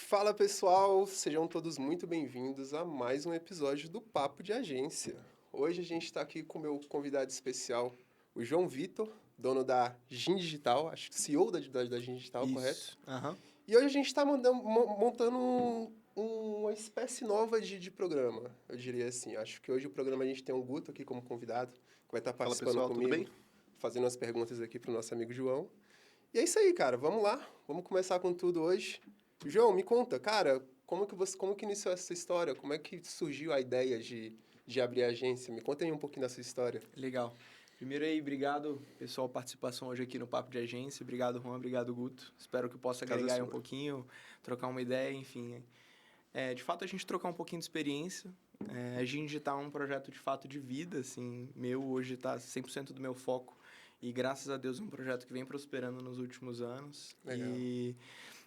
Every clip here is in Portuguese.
Fala pessoal, sejam todos muito bem-vindos a mais um episódio do Papo de Agência. Hoje a gente está aqui com o meu convidado especial, o João Vitor, dono da Gin Digital, acho que CEO da Gin Digital, correto? Isso. Aham. E hoje a gente está montando uma espécie nova de programa, eu diria assim. Acho que hoje o programa a gente tem o Guto aqui como convidado, que vai estar Fala participando pessoal, tudo comigo, bem? fazendo as perguntas aqui para o nosso amigo João. E é isso aí, cara, vamos lá, vamos começar com tudo hoje. João, me conta, cara, como que iniciou essa história? Como é que surgiu a ideia de abrir a agência? Me conta aí um pouquinho dessa história. Legal. Primeiro aí, obrigado, pessoal, participação hoje aqui no Papo de Agência. Obrigado, Juan. Obrigado, Guto. Espero que eu possa Casa agregar aí um sua. pouquinho, trocar uma ideia, enfim. De fato, a gente trocar um pouquinho de experiência. A gente tá um projeto, de fato, de vida, assim, meu. Hoje tá 100% do meu foco. E, graças a Deus, é um projeto que vem prosperando nos últimos anos. Legal. E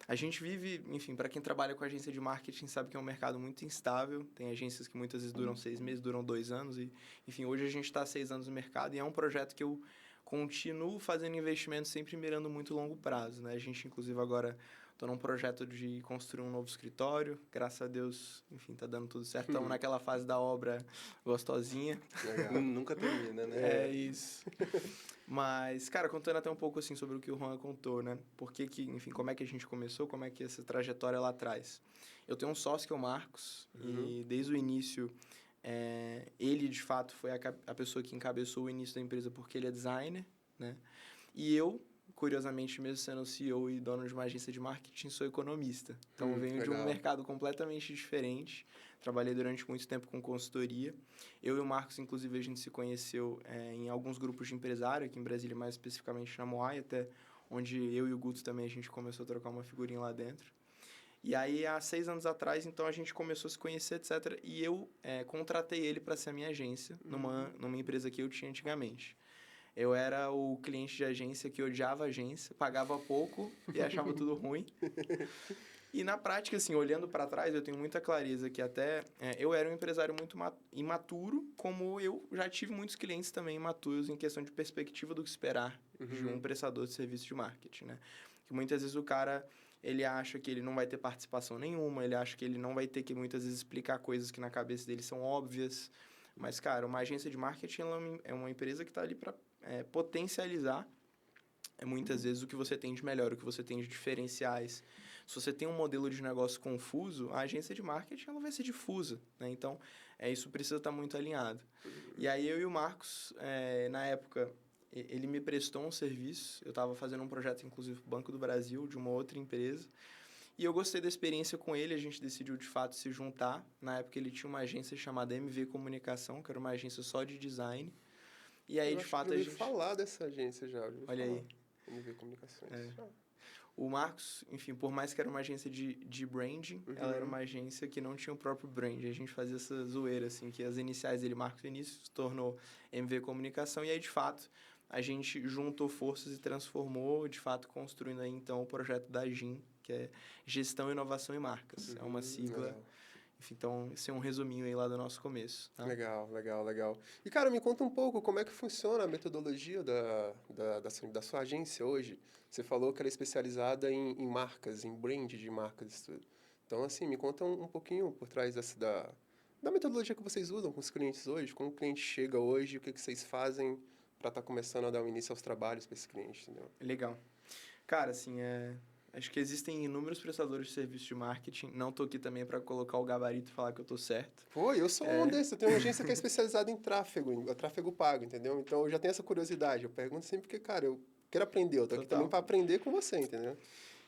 a gente vive, enfim, para quem trabalha com agência de marketing, sabe que é um mercado muito instável. Tem agências que muitas vezes duram 6 meses, duram 2 anos. E, enfim, hoje a gente está há 6 anos no mercado e é um projeto que eu continuo fazendo investimento sempre mirando muito longo prazo, né? A gente, inclusive, agora estou num projeto de construir um novo escritório. Graças a Deus, enfim, tá dando tudo certo. Estamos naquela fase da obra gostosinha. Legal. Nunca termina, né? É isso. Mas, cara, contando até um pouco, assim, sobre o que o Juan contou, né? Enfim, como é que a gente começou, como é que essa trajetória lá atrás. Eu tenho um sócio que é o Marcos, e desde o início, ele, de fato, foi a pessoa que encabeçou o início da empresa porque ele é designer, né? E eu, curiosamente, mesmo sendo CEO e dono de uma agência de marketing, sou economista. Então, eu venho de um legal. mercado completamente diferente. Trabalhei durante muito tempo com consultoria. Eu e o Marcos, inclusive, a gente se conheceu em alguns grupos de empresário, aqui em Brasília, mais especificamente na Moai, até onde eu e o Guto também, a gente começou a trocar uma figurinha lá dentro. E aí, há 6 anos atrás, então, a gente começou a se conhecer, etc. E eu contratei ele para ser a minha agência numa empresa que eu tinha antigamente. Eu era o cliente de agência que odiava a agência, pagava pouco e achava tudo ruim. E na prática, assim, olhando para trás, eu tenho muita clareza que até eu era um empresário muito imaturo, como eu já tive muitos clientes também imaturos em questão de perspectiva do que esperar de um prestador de serviço de marketing, né? Que muitas vezes o cara, ele acha que ele não vai ter participação nenhuma, ele acha que ele não vai ter que muitas vezes explicar coisas que na cabeça dele são óbvias. Mas, cara, uma agência de marketing ela é uma empresa que está ali para potencializar muitas vezes o que você tem de melhor, o que você tem de diferenciais. Se você tem um modelo de negócio confuso, a agência de marketing ela vai ser difusa, né? Então, isso precisa estar muito alinhado. E aí, eu e o Marcos, na época, ele me prestou um serviço. Eu estava fazendo um projeto, inclusive, para o Banco do Brasil, de uma outra empresa. E eu gostei da experiência com ele, a gente decidiu, de fato, se juntar. Na época, ele tinha uma agência chamada MV Comunicação, que era uma agência só de design. E aí, Eu de acho que fato, já a ouvi gente... falar dessa agência já, Olha aí. MV Comunicações. O Marcos, enfim, por mais que era uma agência de branding, ela era uma agência que não tinha o próprio brand. A gente fazia essa zoeira, assim, que as iniciais dele, Marcos Vinícius, se tornou MV Comunicação. E aí, de fato, a gente juntou forças e transformou, de fato, construindo aí, então, o projeto da GIM, que é Gestão, Inovação e Marcas. É uma sigla... Legal. Enfim, então, esse é um resuminho aí lá do nosso começo. Tá? Legal, legal, legal. E, cara, me conta um pouco como é que funciona a metodologia da sua agência hoje. Você falou que ela é especializada em marcas, em brand de marcas e tudo. Então, assim, me conta um pouquinho por trás da metodologia que vocês usam com os clientes hoje. Como o cliente chega hoje, o que vocês fazem para estar começando a dar o início aos trabalhos para esse cliente, entendeu? Legal. Cara, assim, acho que existem inúmeros prestadores de serviço de marketing. Não tô aqui também para colocar o gabarito e falar que eu tô certo. Pô, eu sou um desses. Eu tenho uma agência que é especializada em tráfego pago, entendeu? Então, eu já tenho essa curiosidade. Eu pergunto sempre porque, cara, eu quero aprender. Eu tô aqui Total. também para aprender com você, entendeu?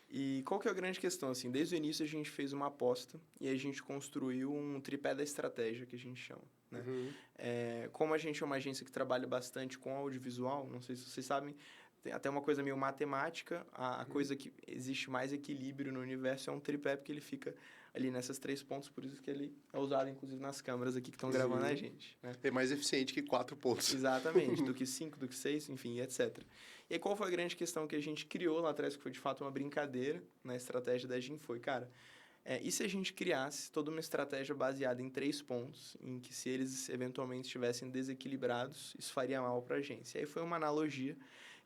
E qual que é a grande questão? Assim, desde o início a gente fez uma aposta e a gente construiu um tripé da estratégia, que a gente chama, né? Como a gente é uma agência que trabalha bastante com audiovisual, não sei se vocês sabem, tem até uma coisa meio matemática, a coisa que existe mais equilíbrio no universo é um tripé, porque ele fica ali nessas 3 pontos, por isso que ele é usado, inclusive, nas câmeras aqui que estão gravando a gente, né? É mais eficiente que 4 pontos. Exatamente, do que 5, do que 6, enfim, etc. E aí, qual foi a grande questão que a gente criou lá atrás, que foi de fato uma brincadeira na estratégia da GIM? Foi, cara, e se a gente criasse toda uma estratégia baseada em 3 pontos, em que se eles eventualmente estivessem desequilibrados, isso faria mal para a agência? E aí foi uma analogia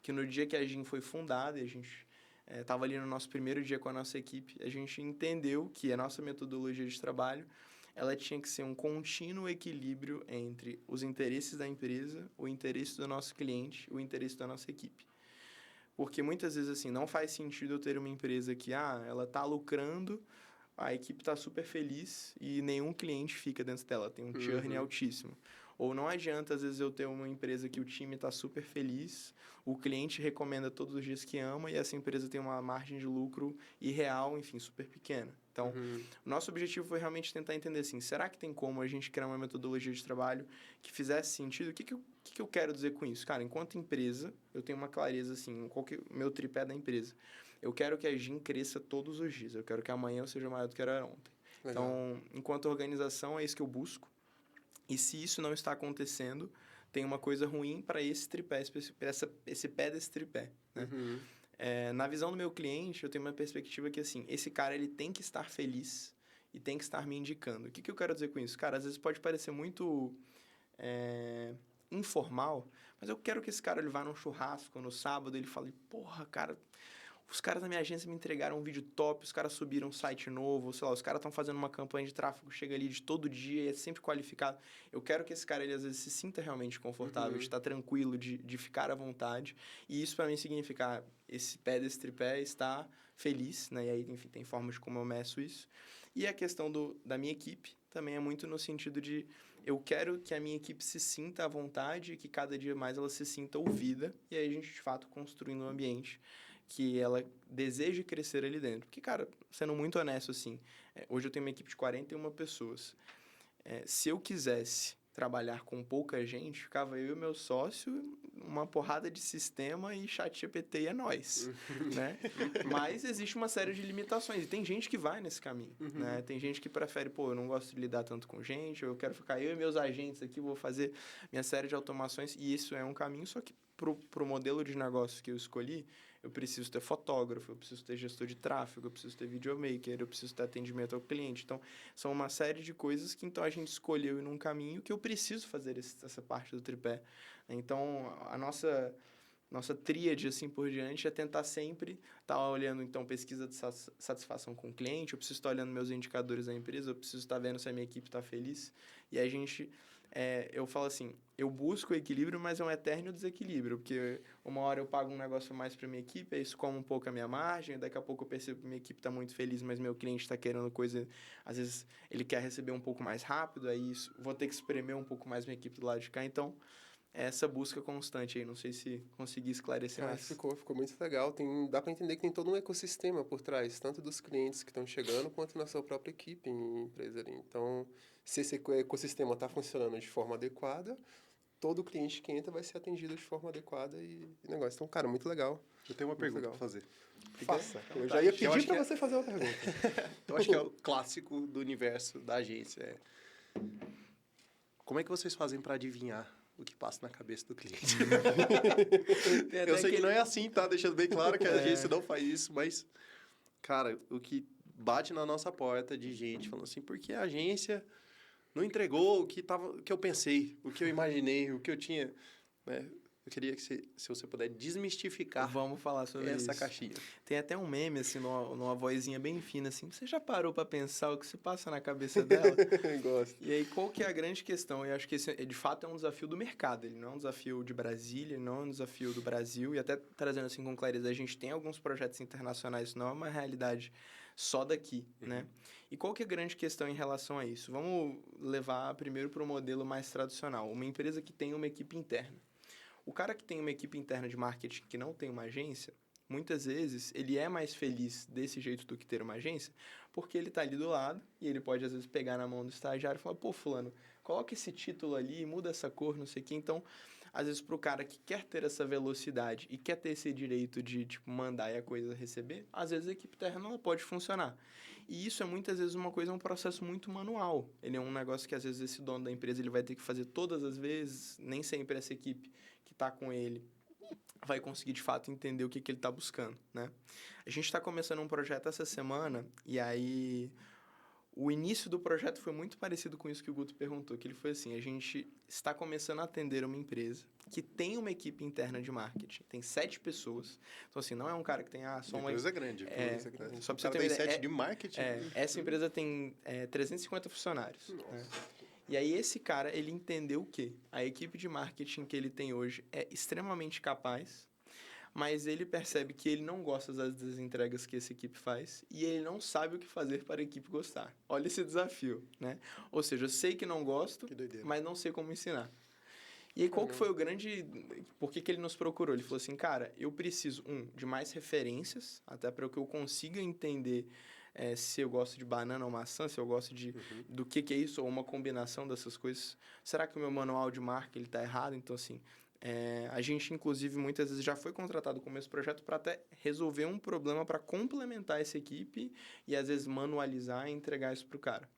que no dia que a GIM foi fundada, e a gente estava ali no nosso primeiro dia com a nossa equipe, a gente entendeu que a nossa metodologia de trabalho ela tinha que ser um contínuo equilíbrio entre os interesses da empresa, o interesse do nosso cliente, o interesse da nossa equipe. Porque muitas vezes, assim, não faz sentido eu ter uma empresa que, ela está lucrando, a equipe está super feliz e nenhum cliente fica dentro dela, tem um churn altíssimo. Ou não adianta, às vezes, eu ter uma empresa que o time está super feliz, o cliente recomenda todos os dias que ama e essa empresa tem uma margem de lucro irreal, enfim, super pequena. Então, o nosso objetivo foi realmente tentar entender assim, será que tem como a gente criar uma metodologia de trabalho que fizesse sentido? O que eu quero dizer com isso? Cara, enquanto empresa, eu tenho uma clareza assim, qual que é o meu tripé da empresa? Eu quero que a GIM cresça todos os dias, eu quero que amanhã eu seja maior do que era ontem. Legal. Então, enquanto organização, é isso que eu busco. E se isso não está acontecendo, tem uma coisa ruim para esse tripé, esse pé desse tripé, né? Na visão do meu cliente, eu tenho uma perspectiva que, assim, esse cara, ele tem que estar feliz e tem que estar me indicando. O que eu quero dizer com isso? Cara, às vezes pode parecer muito informal, mas eu quero que esse cara, ele vá num churrasco no sábado, ele fale, porra, cara, os caras da minha agência me entregaram um vídeo top, os caras subiram um site novo, sei lá, os caras estão fazendo uma campanha de tráfego, chega ali de todo dia e é sempre qualificado. Eu quero que esse cara, ele às vezes se sinta realmente confortável, de estar tranquilo, de ficar à vontade. E isso para mim significa, esse pé desse tripé está feliz, né? E aí, enfim, tem formas de como eu meço isso. E a questão da minha equipe também é muito no sentido de eu quero que a minha equipe se sinta à vontade e que cada dia mais ela se sinta ouvida. E aí a gente, de fato, construindo um ambiente que ela deseje crescer ali dentro. Porque, cara, sendo muito honesto, assim, hoje eu tenho uma equipe de 41 pessoas. Se eu quisesse trabalhar com pouca gente, ficava eu e meu sócio, uma porrada de sistema e chat GPT é nós, né? Mas existe uma série de limitações. E tem gente que vai nesse caminho, né? Tem gente que prefere, eu não gosto de lidar tanto com gente, eu quero ficar eu e meus agentes aqui, vou fazer minha série de automações. E isso é um caminho, só que pro modelo de negócio que eu escolhi, eu preciso ter fotógrafo, eu preciso ter gestor de tráfego, eu preciso ter videomaker, eu preciso ter atendimento ao cliente. Então, são uma série de coisas que, então, a gente escolheu ir num caminho que eu preciso fazer essa parte do tripé. Então, a nossa tríade, assim por diante, é tentar sempre estar olhando, então, pesquisa de satisfação com o cliente, eu preciso estar olhando meus indicadores da empresa, eu preciso estar vendo se a minha equipe está feliz. E a gente... eu falo assim, eu busco o equilíbrio, mas é um eterno desequilíbrio, porque uma hora eu pago um negócio mais para minha equipe, aí isso come um pouco a minha margem, daqui a pouco eu percebo que minha equipe está muito feliz, mas meu cliente está querendo coisa, às vezes ele quer receber um pouco mais rápido, aí isso, vou ter que espremer um pouco mais minha equipe do lado de cá, então é essa busca constante aí, não sei se consegui esclarecer mais. Ficou muito legal. Dá para entender que tem todo um ecossistema por trás, tanto dos clientes que estão chegando, quanto na sua própria equipe em empresa ali. Então, se esse ecossistema está funcionando de forma adequada, todo cliente que entra vai ser atendido de forma adequada e negócio. Então, cara, muito legal. Eu tenho uma pergunta para fazer. Faça. Eu já ia pedir para você fazer uma pergunta. Eu acho que é o clássico do universo da agência. Como é que vocês fazem para adivinhar o que passa na cabeça do cliente? Eu sei que não é assim, tá? Deixando bem claro que a agência não faz isso, mas, cara, o que bate na nossa porta de gente falando assim, porque a agência não entregou o que eu pensei, o que eu imaginei, o que eu tinha, né? Eu queria que se você puder desmistificar. Vamos falar sobre essa isso. caixinha. Tem até um meme, assim, numa vozinha bem fina, assim. Você já parou para pensar o que se passa na cabeça dela? Gosto. E aí, qual que é a grande questão? Eu acho que esse, de fato, é um desafio do mercado. Ele não é um desafio de Brasília, ele não é um desafio do Brasil. E até trazendo assim com clareza, a gente tem alguns projetos internacionais, não é uma realidade só daqui, né? E qual que é a grande questão em relação a isso? Vamos levar primeiro para o modelo mais tradicional. Uma empresa que tem uma equipe interna. O cara que tem uma equipe interna de marketing que não tem uma agência, muitas vezes ele é mais feliz desse jeito do que ter uma agência, porque ele está ali do lado e ele pode, às vezes, pegar na mão do estagiário e falar, pô, fulano, coloca esse título ali, muda essa cor, não sei o quê. Então, às vezes, para o cara que quer ter essa velocidade e quer ter esse direito de, mandar e a coisa receber, às vezes a equipe interna ela pode funcionar. E isso é, muitas vezes, um processo muito manual. Ele é um negócio que, às vezes, esse dono da empresa ele vai ter que fazer todas as vezes, nem sempre essa equipe que está com ele vai conseguir, de fato, entender o que ele está buscando, né? A gente está começando um projeto essa semana e aí o início do projeto foi muito parecido com isso que o Guto perguntou, que ele foi assim, a gente está começando a atender uma empresa que tem uma equipe interna de marketing. Tem 7 pessoas. Então, assim, não é um cara que tem só uma... Empresa grande. Empresa grande. Só O pra você cara ter uma tem ideia, 7 de marketing. essa empresa tem 350 funcionários. Nossa. Né? E aí, esse cara, ele entendeu o quê? A equipe de marketing que ele tem hoje é extremamente capaz, mas ele percebe que ele não gosta das entregas que essa equipe faz e ele não sabe o que fazer para a equipe gostar. Olha esse desafio, né? Ou seja, eu sei que não gosto, Que doideira. mas não sei como ensinar. E aí, qual que foi o grande... Por que ele nos procurou? Ele falou assim, cara, eu preciso, de mais referências, até para que eu consiga entender se eu gosto de banana ou maçã, se eu gosto do que é isso, ou uma combinação dessas coisas. Será que o meu manual de marca ele está errado? Então, assim, a gente, inclusive, muitas vezes já foi contratado como esse projeto para até resolver um problema para complementar essa equipe e, às vezes, manualizar e entregar isso para o cara.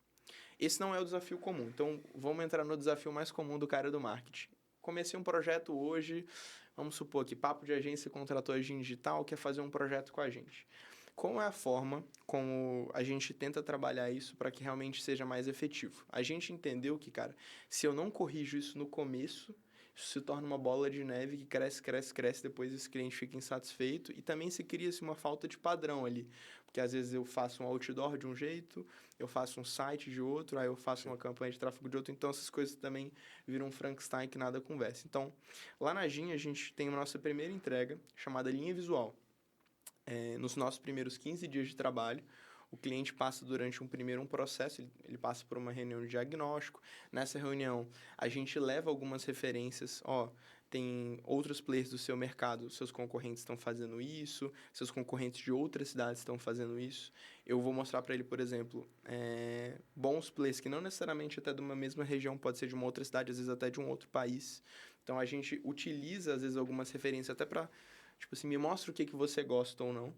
Esse não é o desafio comum. Então, vamos entrar no desafio mais comum do cara do marketing. Comecei um projeto hoje, vamos supor que Papo de Agência contratou a Agenda Digital, quer fazer um projeto com a gente. Qual é a forma como a gente tenta trabalhar isso para que realmente seja mais efetivo? A gente entendeu que, cara, se eu não corrijo isso no começo, isso se torna uma bola de neve que cresce, cresce, cresce, depois esse cliente fica insatisfeito e também se cria-se uma falta de padrão ali. Porque às vezes eu faço um outdoor de um jeito, eu faço um site de outro, aí eu faço uma campanha de tráfego de outro, então essas coisas também viram um Frankenstein que nada conversa. Então, lá na Gin, a gente tem a nossa primeira entrega, chamada Linha Visual. Nos nossos primeiros 15 dias de trabalho, o cliente passa durante um processo, ele passa por uma reunião de diagnóstico. Nessa reunião, a gente leva algumas referências, tem outros players do seu mercado, seus concorrentes estão fazendo isso, seus concorrentes de outras cidades estão fazendo isso. Eu vou mostrar para ele, por exemplo, bons players que não necessariamente até de uma mesma região, pode ser de uma outra cidade, às vezes até de um outro país. Então, a gente utiliza, às vezes, algumas referências até para, tipo assim, me mostra o que você gosta ou não.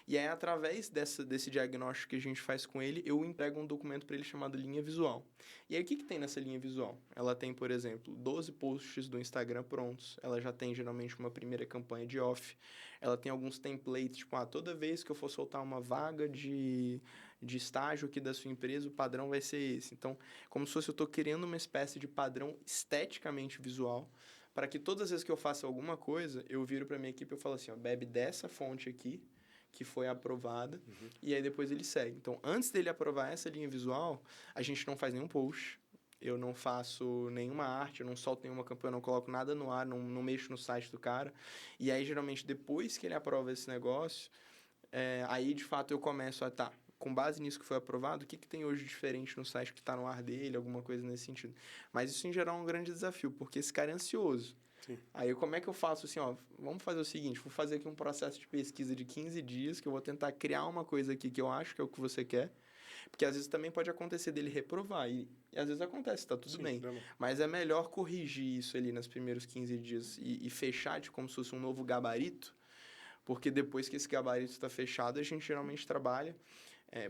E aí, através desse diagnóstico que a gente faz com ele, eu entrego um documento para ele chamado linha visual. E aí, o que tem nessa linha visual? Ela tem, por exemplo, 12 posts do Instagram prontos. Ela já tem, geralmente, uma primeira campanha de off. Ela tem alguns templates, tipo, toda vez que eu for soltar uma vaga de estágio aqui da sua empresa, o padrão vai ser esse. Então, como se fosse eu estou criando uma espécie de padrão esteticamente visual, para que todas as vezes que eu faça alguma coisa, eu viro para minha equipe e eu falo assim, bebe dessa fonte aqui, que foi aprovada, e aí depois ele segue. Então, antes dele aprovar essa linha visual, a gente não faz nenhum post, eu não faço nenhuma arte, eu não solto nenhuma campanha, eu não coloco nada no ar, não mexo no site do cara. E aí, geralmente, depois que ele aprova esse negócio, aí, de fato, eu começo a com base nisso que foi aprovado, o que tem hoje diferente no site que está no ar dele, alguma coisa nesse sentido. Mas isso, em geral, é um grande desafio, porque esse cara é ansioso. Sim. Aí, como é que eu faço assim, vamos fazer o seguinte, vou fazer aqui um processo de pesquisa de 15 dias, que eu vou tentar criar uma coisa aqui que eu acho que é o que você quer, porque às vezes também pode acontecer dele reprovar, e às vezes acontece, tá tudo bem, mas é melhor corrigir isso ali nos primeiros 15 dias e fechar de como se fosse um novo gabarito, porque depois que esse gabarito está fechado, a gente geralmente trabalha,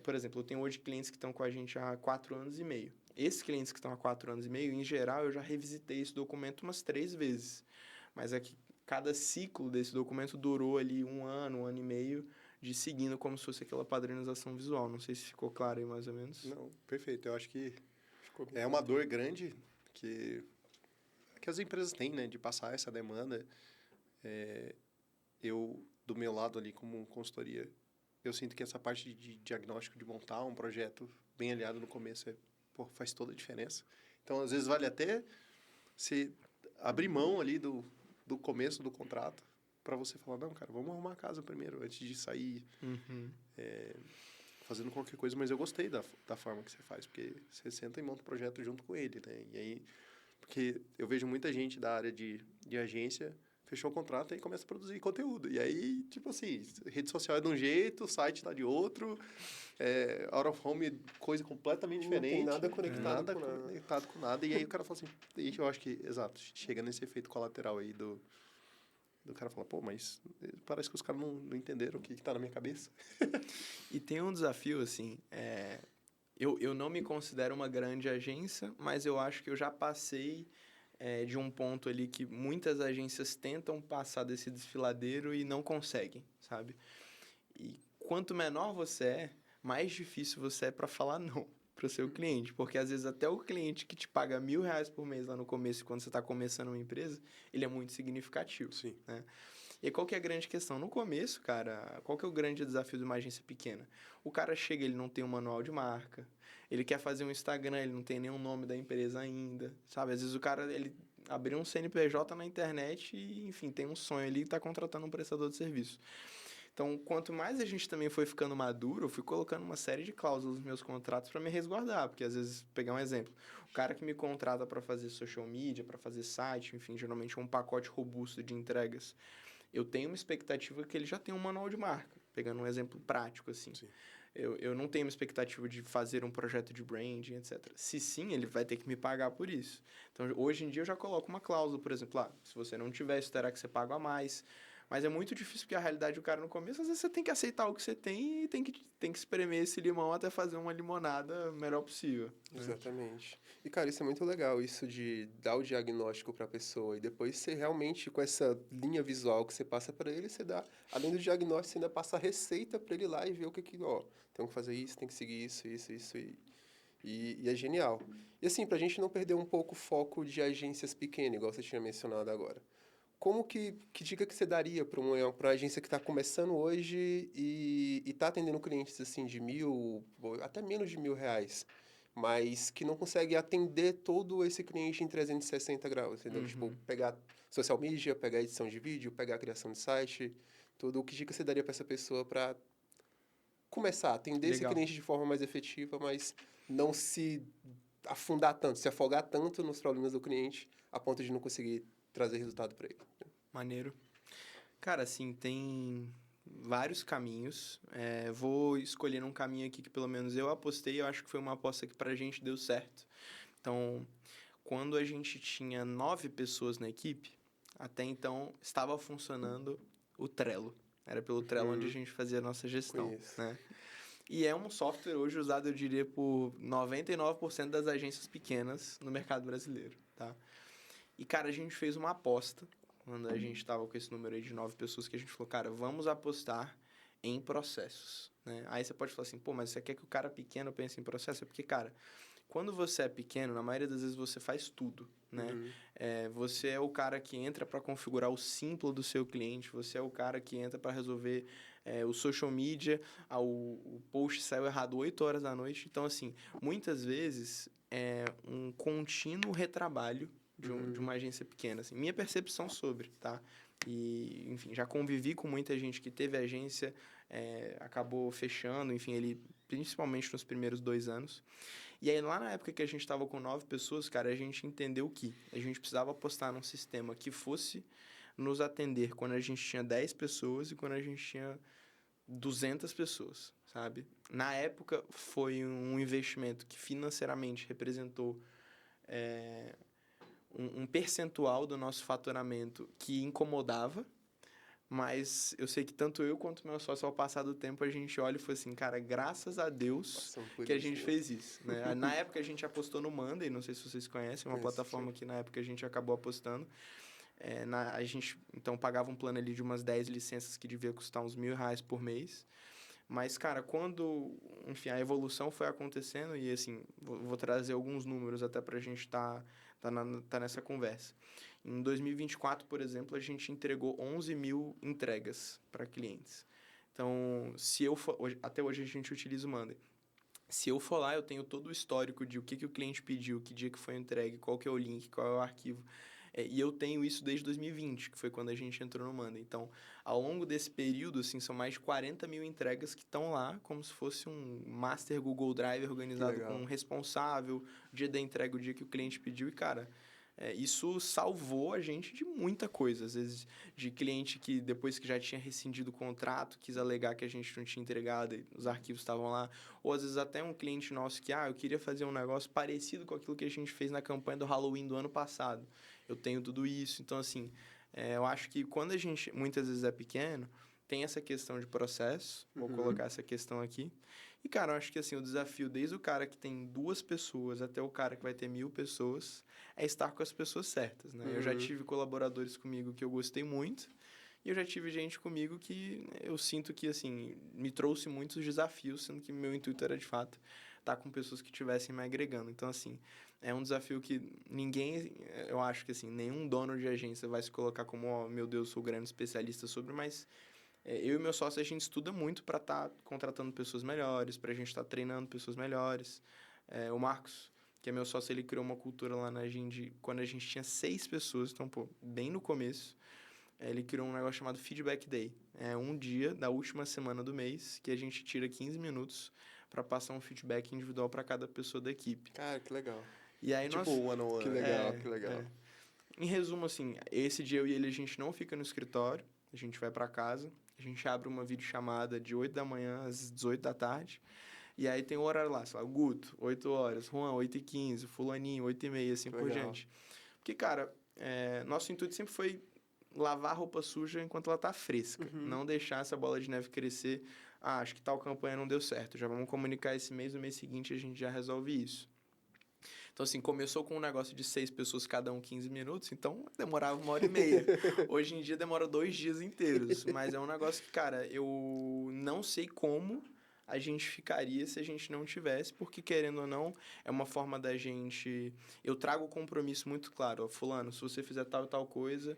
por exemplo, eu tenho hoje clientes que estão com a gente há 4 anos e meio. Esses clientes que estão há 4 anos e meio, em geral, eu já revisitei esse documento umas 3 vezes. Mas é que cada ciclo desse documento durou ali 1 ano e meio, de seguindo como se fosse aquela padronização visual. Não sei se ficou claro aí, mais ou menos. Não, perfeito. Eu acho que é uma dor grande que as empresas têm, né? De passar essa demanda. Eu, do meu lado ali, como consultoria, eu sinto que essa parte de diagnóstico, de montar um projeto bem alinhado no começo, faz toda a diferença. Então, às vezes, vale até se abrir mão ali do começo do contrato para você falar, não, cara, vamos arrumar a casa primeiro, antes de sair fazendo qualquer coisa. Mas eu gostei da forma que você faz, porque você senta e monta o projeto junto com ele, né? E aí, porque eu vejo muita gente da área de agência, fechou o contrato e começa a produzir conteúdo. E aí, tipo assim, rede social é de um jeito, o site tá de outro, out of home, coisa completamente diferente. Não tem nada conectado com nada. Conectado com nada. E aí o cara fala assim, e eu acho que, exato, chega nesse efeito colateral aí do cara falar, pô, mas parece que os caras não entenderam o que tá na minha cabeça. E tem um desafio, assim, eu não me considero uma grande agência, mas eu acho que eu já passei de um ponto ali que muitas agências tentam passar desse desfiladeiro e não conseguem, sabe? E quanto menor você mais difícil você é para falar não. para o seu cliente. Porque, às vezes, até o cliente que te paga R$1.000 por mês lá no começo, quando você está começando uma empresa, ele é muito significativo. Sim. Né? E qual que é a grande questão? No começo, cara, qual que é o grande desafio de uma agência pequena? O cara chega, ele não tem um manual de marca, ele quer fazer um Instagram, ele não tem nenhum nome da empresa ainda, sabe? Às vezes o cara, ele abriu um CNPJ na internet e, enfim, tem um sonho ali e está contratando um prestador de serviço. Então, quanto mais a gente também foi ficando maduro, eu fui colocando uma série de cláusulas nos meus contratos para me resguardar, porque às vezes, pegar um exemplo, o cara que me contrata para fazer social media, para fazer site, enfim, geralmente é um pacote robusto de entregas, eu tenho uma expectativa que ele já tem um manual de marca, pegando um exemplo prático, assim. Sim. Eu não tenho uma expectativa de fazer um projeto de branding, etc. Se sim, ele vai ter que me pagar por isso. Então, hoje em dia, eu já coloco uma cláusula, por exemplo, se você não tiver, isso terá que ser pago a mais. Mas é muito difícil, porque a realidade do cara no começo, às vezes você tem que aceitar o que você tem e tem que espremer esse limão até fazer uma limonada melhor possível. Né? Exatamente. E, cara, isso é muito legal, isso de dar o diagnóstico para a pessoa e depois você realmente, com essa linha visual que você passa para ele, você dá, além do diagnóstico, você ainda passa a receita para ele ir lá e ver o que, ó, tem que fazer isso, tem que seguir isso e é genial. E assim, pra gente não perder um pouco o foco de agências pequenas, igual você tinha mencionado agora. Como que dica que você daria para uma agência que está começando hoje e está atendendo clientes assim de 1.000, até menos de R$1.000, mas que não consegue atender todo esse cliente em 360 graus, entendeu? Tipo, pegar social media, pegar edição de vídeo, pegar a criação de site, tudo. Que dica você daria para essa pessoa para começar a atender esse Legal. cliente de forma mais efetiva, mas não se afundar tanto, se afogar tanto nos problemas do cliente a ponto de não conseguir trazer resultado para ele. Maneiro. Cara, assim, tem vários caminhos. Vou escolher um caminho aqui que pelo menos eu apostei, eu acho que foi uma aposta que pra gente deu certo. Então, quando a gente tinha 9 pessoas na equipe, até então estava funcionando o Trello. Era pelo Trello onde a gente fazia a nossa gestão, Conheço. né? E é um software hoje usado, eu diria, por 99% das agências pequenas no mercado brasileiro, tá? E, cara, a gente fez uma aposta, quando a gente estava com esse número aí de 9 pessoas, que a gente falou, cara, vamos apostar em processos, né? Aí você pode falar assim, pô, mas você quer que o cara pequeno pense em processo? É porque, cara, quando você é pequeno, na maioria das vezes você faz tudo, né? Você é o cara que entra para configurar o Simple do seu cliente, você é o cara que entra para resolver o social media, o post saiu errado 8 horas da noite. Então, assim, muitas vezes é um contínuo retrabalho de uma agência pequena, assim. Minha percepção sobre, tá? E, enfim, já convivi com muita gente que teve agência, acabou fechando, enfim, ele principalmente nos primeiros 2 anos. E aí, lá na época que a gente estava com 9 pessoas, cara, a gente entendeu que a gente precisava apostar num sistema que fosse nos atender quando a gente tinha 10 pessoas e quando a gente tinha 200 pessoas, sabe? Na época, foi um investimento que financeiramente representou um percentual do nosso faturamento que incomodava, mas eu sei que tanto eu quanto meu sócio, ao passar do tempo, a gente olha e foi assim, cara, graças a Deus que a gente fez isso, né? Na época, a gente apostou no Monday, não sei se vocês conhecem, uma plataforma que na época a gente acabou apostando. A gente, então, pagava um plano ali de umas 10 licenças que devia custar uns R$1.000 por mês. Mas, cara, quando, enfim, a evolução foi acontecendo, e assim, vou trazer alguns números até pra gente tá nessa conversa. Em 2024, por exemplo, a gente entregou 11.000 entregas para clientes. Então, até hoje a gente utiliza o Monday. Se eu for lá, eu tenho todo o histórico de o que o cliente pediu, que dia que foi entregue, qual que é o link, qual é o arquivo. E eu tenho isso desde 2020, que foi quando a gente entrou no Monday. Então, ao longo desse período, assim, são mais de 40.000 entregas que estão lá, como se fosse um master Google Drive organizado com um responsável, dia da entrega, o dia que o cliente pediu. E, cara, isso salvou a gente de muita coisa. Às vezes, de cliente que depois que já tinha rescindido o contrato, quis alegar que a gente não tinha entregado e os arquivos estavam lá. Ou, às vezes, até um cliente nosso que, eu queria fazer um negócio parecido com aquilo que a gente fez na campanha do Halloween do ano passado. Eu tenho tudo isso. Então, assim, eu acho que quando a gente, muitas vezes, é pequeno, tem essa questão de processo. Vou colocar essa questão aqui. E, cara, eu acho que, assim, o desafio, desde o cara que tem 2 pessoas até o cara que vai ter 1.000 pessoas, é estar com as pessoas certas, né? Eu já tive colaboradores comigo que eu gostei muito, e eu já tive gente comigo que eu sinto que, assim, me trouxe muitos desafios, sendo que meu intuito era, de fato, estar com pessoas que estivessem me agregando. Então, assim, é um desafio que eu acho que, assim, nenhum dono de agência vai se colocar como, oh, meu Deus, sou grande especialista sobre, mas eu e meu sócio, a gente estuda muito para estar contratando pessoas melhores, para a gente estar treinando pessoas melhores. O Marcos, que é meu sócio, ele criou uma cultura lá na Agende quando a gente tinha 6 pessoas, então, pô, bem no começo. Ele criou um negócio chamado Feedback Day. É um dia da última semana do mês que a gente tira 15 minutos para passar um feedback individual para cada pessoa da equipe. Cara, que legal. E aí Tipo one-on-one. Que legal, que legal. Em resumo, assim, esse dia eu e ele, a gente não fica no escritório, a gente vai para casa, a gente abre uma videochamada de 8 da manhã às 18 da tarde, e aí tem o horário lá, sei lá, Guto, 8 horas, Juan, 8h15, Fulaninho, 8h30, assim por diante. Porque, cara, nosso intuito sempre foi lavar a roupa suja enquanto ela tá fresca. Não deixar essa bola de neve crescer. Ah, acho que tal campanha não deu certo. Já vamos comunicar esse mês, no mês seguinte a gente já resolve isso. Então, assim, começou com um negócio de 6 pessoas, cada um 15 minutos, então demorava 1h30. Hoje em dia demora 2 dias inteiros. Mas é um negócio que, cara, eu não sei como a gente ficaria se a gente não tivesse, porque, querendo ou não, é uma forma da gente... Eu trago o compromisso muito claro. Ó, fulano, se você fizer tal e tal coisa,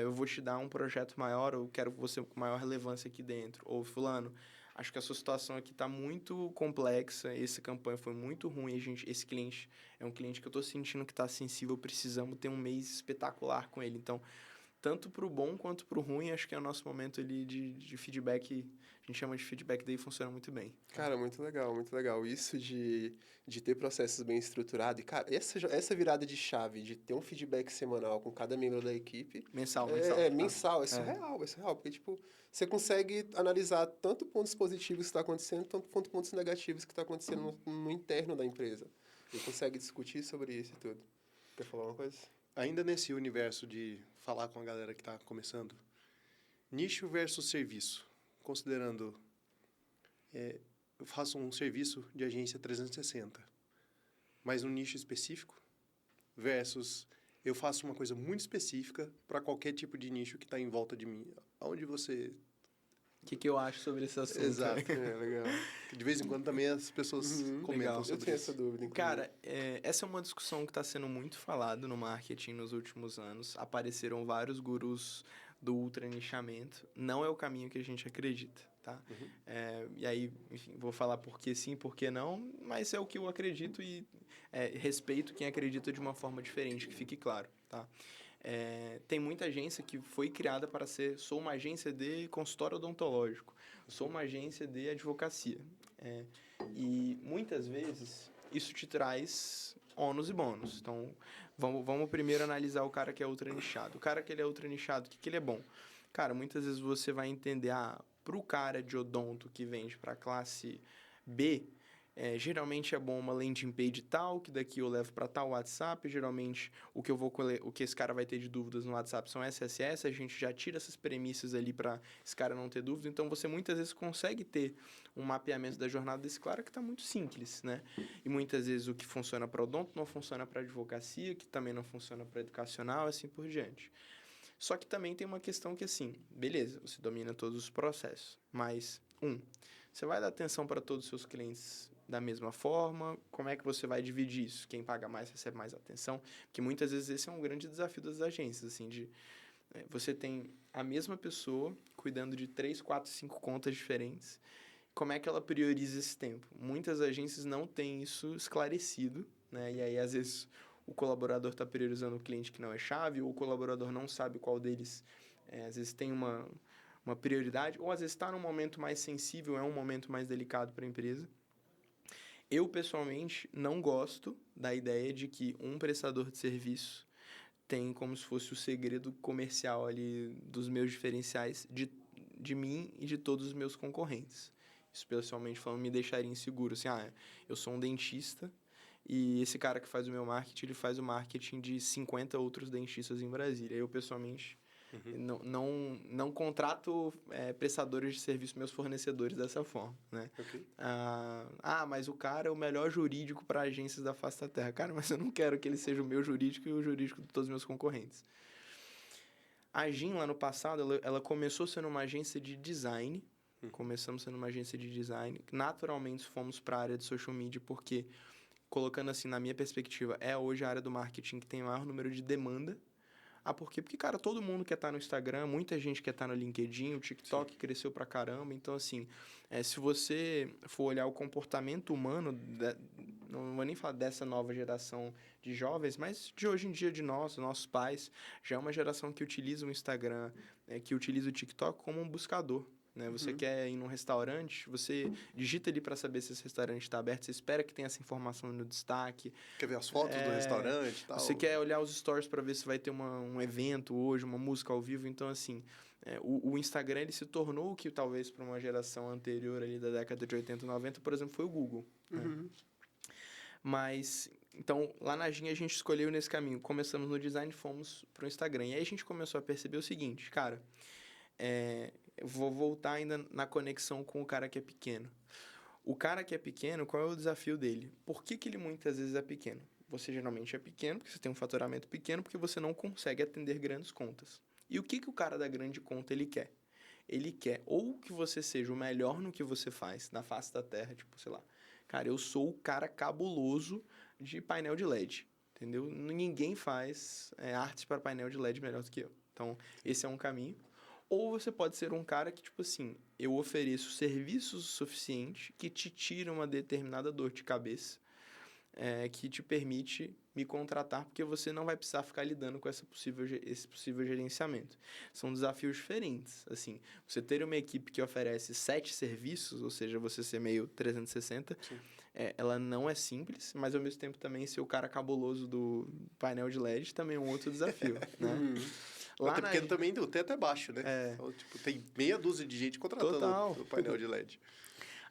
eu vou te dar um projeto maior, eu quero você com maior relevância aqui dentro. Ou, fulano, acho que a sua situação aqui está muito complexa, essa campanha foi muito ruim, esse cliente é um cliente que eu estou sentindo que está sensível, precisamos ter um mês espetacular com ele. Então, tanto para o bom quanto para o ruim, acho que é o nosso momento ali de feedback, a gente chama de feedback day, funciona muito bem. Cara, muito legal, muito legal. Isso de ter processos bem estruturados. E, cara, essa virada de chave, de ter um feedback semanal com cada membro da equipe... Mensal. Mensal, é surreal. Porque, tipo, você consegue analisar tanto pontos positivos que está acontecendo, tanto quanto pontos negativos que está acontecendo no interno da empresa. E consegue discutir sobre isso e tudo. Quer falar uma coisa? Ainda nesse universo de falar com a galera que está começando, nicho versus serviço, considerando, eu faço um serviço de agência 360, mas um nicho específico, versus eu faço uma coisa muito específica para qualquer tipo de nicho que está em volta de mim. Aonde você... O que eu acho sobre esse assunto? Exato. Legal. De vez em quando também as pessoas comentam legal. sobre Eu tenho isso. essa dúvida, inclusive. Cara, essa é uma discussão que está sendo muito falada no marketing nos últimos anos. Apareceram vários gurus do ultra nichamento. Não é o caminho que a gente acredita, tá? E aí, enfim, vou falar por que sim, por que não, mas é o que eu acredito e respeito quem acredita de uma forma diferente, que fique claro, tá? Tem muita agência que foi criada para ser... Sou uma agência de consultório odontológico. Sou uma agência de advocacia. E muitas vezes isso te traz ônus e bônus. Então, vamos primeiro analisar o cara que é ultra nichado. O cara que ele é ultra nichado, o que ele é bom? Cara, muitas vezes você vai entender, para o cara de odonto que vende para a classe B... geralmente é bom uma landing page tal, que daqui eu levo para tal WhatsApp. Geralmente, o que esse cara vai ter de dúvidas no WhatsApp são SSS. A gente já tira essas premissas ali para esse cara não ter dúvida. Então, você muitas vezes consegue ter um mapeamento da jornada desse cara que está muito simples, né? E muitas vezes o que funciona para odonto não funciona para advocacia, que também não funciona para educacional, assim por diante. Só que também tem uma questão que, assim, beleza, você domina todos os processos, mas, você vai dar atenção para todos os seus clientes da mesma forma? Como é que você vai dividir isso? Quem paga mais recebe mais atenção? Porque muitas vezes esse é um grande desafio das agências, assim, você tem a mesma pessoa cuidando de 3, 4, 5 contas diferentes. Como é que ela prioriza esse tempo? Muitas agências não têm isso esclarecido, né? E aí, às vezes, o colaborador está priorizando o cliente que não é chave, ou o colaborador não sabe qual deles, às vezes, tem uma prioridade, ou às vezes está num momento mais sensível, é um momento mais delicado para a empresa. Eu, pessoalmente, não gosto da ideia de que um prestador de serviço tem como se fosse o segredo comercial ali dos meus diferenciais de mim e de todos os meus concorrentes. Isso, pessoalmente falando, me deixaria inseguro. Assim, eu sou um dentista e esse cara que faz o meu marketing, ele faz o marketing de 50 outros dentistas em Brasília. Eu, pessoalmente... Não contrato prestadores de serviço, meus fornecedores, dessa forma, né? Okay. Mas o cara é o melhor jurídico para agências da face da terra. Cara, mas eu não quero que ele seja o meu jurídico e o jurídico de todos os meus concorrentes. A Gin, lá no passado, ela começou sendo uma agência de design, Começamos sendo uma agência de design. Naturalmente, fomos para a área de social media, porque, colocando assim, na minha perspectiva, é hoje a área do marketing que tem maior número de demanda. Ah, por quê? Porque, cara, todo mundo quer estar no Instagram, muita gente quer estar no LinkedIn, o TikTok cresceu pra caramba. Então, assim, se você for olhar o comportamento humano, não vou nem falar dessa nova geração de jovens, mas de hoje em dia, de nós, nossos pais, já é uma geração que utiliza o Instagram, que utiliza o TikTok como um buscador. Né? Você quer ir num restaurante, você digita ali para saber se esse restaurante está aberto, você espera que tenha essa informação no destaque. Quer ver as fotos do restaurante e tal. Você quer olhar os stories para ver se vai ter um evento hoje, uma música ao vivo. Então, assim, o Instagram ele se tornou o que talvez para uma geração anterior ali da década de 80, 90, por exemplo, foi o Google. Né? Mas, então, lá na Gin a gente escolheu nesse caminho. Começamos no design e fomos para o Instagram. E aí a gente começou a perceber o seguinte, cara, eu vou voltar ainda na conexão com o cara que é pequeno. O cara que é pequeno, qual é o desafio dele? Por que ele muitas vezes é pequeno? Você geralmente é pequeno, porque você tem um faturamento pequeno, porque você não consegue atender grandes contas. E o que o cara da grande conta ele quer? Ele quer ou que você seja o melhor no que você faz, na face da terra, tipo, sei lá. Cara, eu sou o cara cabuloso de painel de LED, entendeu? Ninguém faz artes para painel de LED melhor do que eu. Então, esse é um caminho. Ou você pode ser um cara que, tipo assim, eu ofereço serviços suficientes que te tiram uma determinada dor de cabeça, que te permite me contratar, porque você não vai precisar ficar lidando com esse possível gerenciamento. São desafios diferentes. Assim, você ter uma equipe que oferece 7 serviços, ou seja, você ser meio 360, ela não é simples, mas ao mesmo tempo também ser o cara cabuloso do painel de LED também é um outro desafio, né? Até porque também o teto é baixo, né? Então, tipo, tem meia dúzia de gente contratando o painel de LED.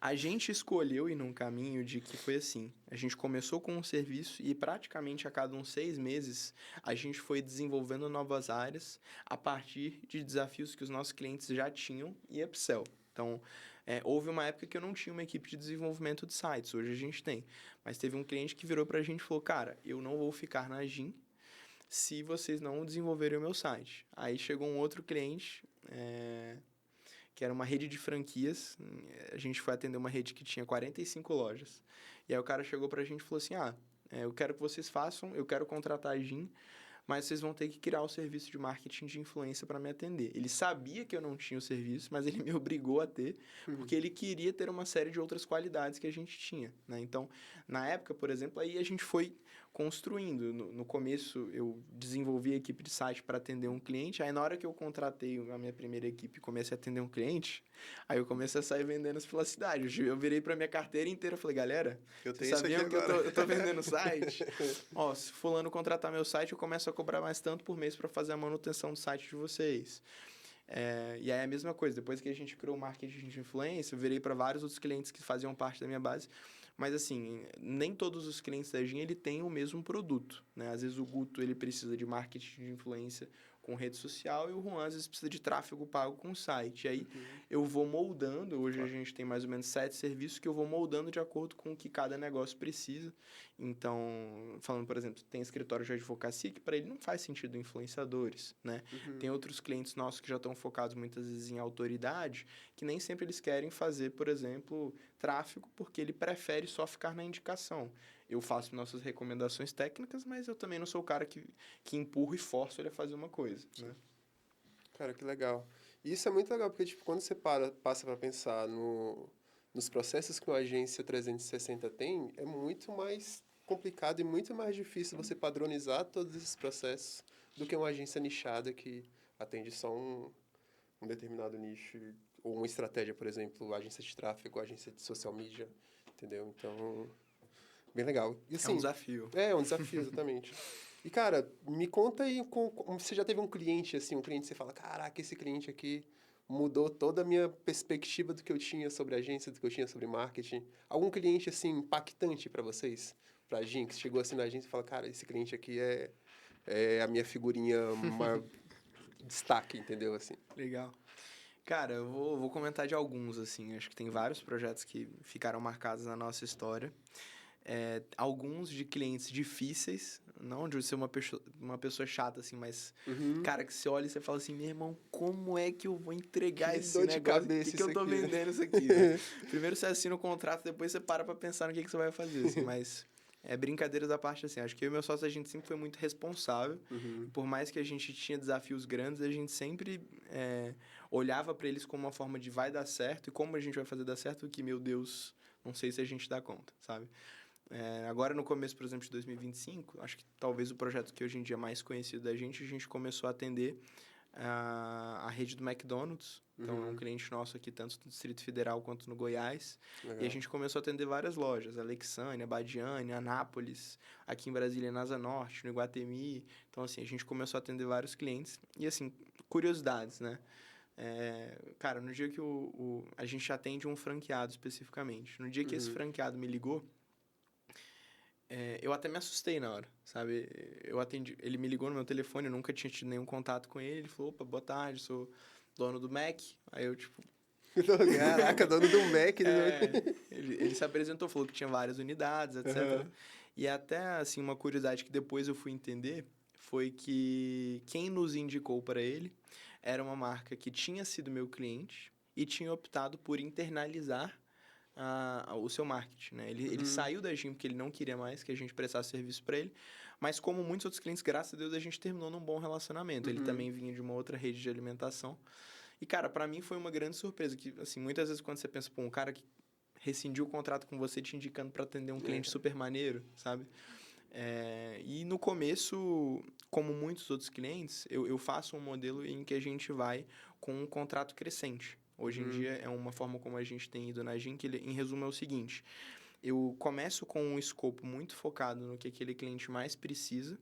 A gente escolheu ir num caminho de que foi assim. A gente começou com um serviço e praticamente a cada uns 6 meses a gente foi desenvolvendo novas áreas a partir de desafios que os nossos clientes já tinham e upsell. Então, houve uma época que eu não tinha uma equipe de desenvolvimento de sites. Hoje a gente tem. Mas teve um cliente que virou pra gente e falou, cara, eu não vou ficar na Gin se vocês não desenvolverem o meu site. Aí chegou um outro cliente, que era uma rede de franquias. A gente foi atender uma rede que tinha 45 lojas. E aí o cara chegou pra gente e falou assim, eu quero que vocês façam, eu quero contratar a Gin, mas vocês vão ter que criar o serviço de marketing de influência para me atender. Ele sabia que eu não tinha o serviço, mas ele me obrigou a ter, porque ele queria ter uma série de outras qualidades que a gente tinha. Né? Então, na época, por exemplo, aí a gente foi construindo. No começo, eu desenvolvi a equipe de site para atender um cliente. Aí, na hora que eu contratei a minha primeira equipe e comecei a atender um cliente, aí eu comecei a sair vendendo pela cidade. Eu virei para minha carteira inteira e falei, galera, vocês sabiam que eu tô vendendo site? Se fulano contratar meu site, eu começo a cobrar mais tanto por mês para fazer a manutenção do site de vocês. E aí a mesma coisa, depois que a gente criou o marketing de influência, eu virei para vários outros clientes que faziam parte da minha base. Mas, assim, nem todos os clientes da Gin, ele tem o mesmo produto, né? Às vezes o Guto, ele precisa de marketing de influência com rede social e o Juan, às vezes, precisa de tráfego pago com site. E aí, eu vou moldando. Hoje a gente tem mais ou menos 7 serviços que eu vou moldando de acordo com o que cada negócio precisa. Então, falando, por exemplo, tem escritório de advocacia que para ele não faz sentido influenciadores, né? Tem outros clientes nossos que já estão focados muitas vezes em autoridade, que nem sempre eles querem fazer, por exemplo, tráfego, porque ele prefere só ficar na indicação. Eu faço nossas recomendações técnicas, mas eu também não sou o cara que empurro e forço ele a fazer uma coisa, né? Cara, que legal. E isso é muito legal, porque tipo, quando você passa para pensar nos processos que uma agência 360 tem, é muito mais complicado e muito mais difícil você padronizar todos esses processos do que uma agência nichada que atende só um determinado nicho, ou uma estratégia, por exemplo, agência de tráfego, agência de social media, entendeu? Então, bem legal. E, assim, é um desafio. É um desafio, exatamente. E, cara, me conta aí, você já teve um cliente, assim, um cliente que você fala, caraca, esse cliente aqui mudou toda a minha perspectiva do que eu tinha sobre agência, do que eu tinha sobre marketing. Algum cliente, assim, impactante para vocês? Pra Gin, que chegou assim na agência e fala, cara, esse cliente aqui é a minha figurinha destaque, entendeu? Assim. Legal. Cara, eu vou comentar de alguns, assim. Acho que tem vários projetos que ficaram marcados na nossa história. alguns de clientes difíceis, não de ser uma pessoa chata, assim, mas, cara, que você olha e você fala assim, meu irmão, como é que eu vou entregar esse negócio? O que eu tô vendendo isso aqui, né? Primeiro você assina o contrato, depois você para pra pensar no que você vai fazer, assim, mas... brincadeiras à parte, assim, acho que eu e meu sócio, a gente sempre foi muito responsável. Por mais que a gente tinha desafios grandes, a gente sempre olhava para eles como uma forma de vai dar certo, e como a gente vai fazer dar certo, que, meu Deus, não sei se a gente dá conta, sabe? Agora, no começo, por exemplo, de 2025, acho que talvez o projeto que hoje em dia é mais conhecido da gente, a gente começou a atender a rede do McDonald's. Então, é um cliente nosso aqui, tanto no Distrito Federal quanto no Goiás. Legal. E a gente começou a atender várias lojas, Alexânia, Badiane, Anápolis, aqui em Brasília, na Asa Norte, no Iguatemi. Então, assim, a gente começou a atender vários clientes. E, assim, curiosidades, né? Cara, no dia que a gente atende um franqueado especificamente. No dia que esse franqueado me ligou, eu até me assustei na hora, sabe? Eu atendi, ele me ligou no meu telefone, eu nunca tinha tido nenhum contato com ele. Ele falou, opa, boa tarde, sou dono do Mac. Aí eu, tipo... Caraca, dono do Mac. Ele se apresentou, falou que tinha várias unidades, etc. E até, assim, uma curiosidade que depois eu fui entender foi que quem nos indicou para ele era uma marca que tinha sido meu cliente e tinha optado por internalizar o seu marketing, né? Ele saiu da Jim porque ele não queria mais que a gente prestasse serviço para ele, mas como muitos outros clientes, graças a Deus, a gente terminou num bom relacionamento. Ele também vinha de uma outra rede de alimentação. E, cara, para mim foi uma grande surpresa, que, assim, muitas vezes quando você pensa, pô, um cara que rescindiu o contrato com você te indicando para atender um cliente super maneiro, sabe? E no começo, como muitos outros clientes, eu faço um modelo em que a gente vai com um contrato crescente. Hoje em dia, é uma forma como a gente tem ido na Jim, que em resumo é o seguinte: eu começo com um escopo muito focado no que aquele cliente mais precisa,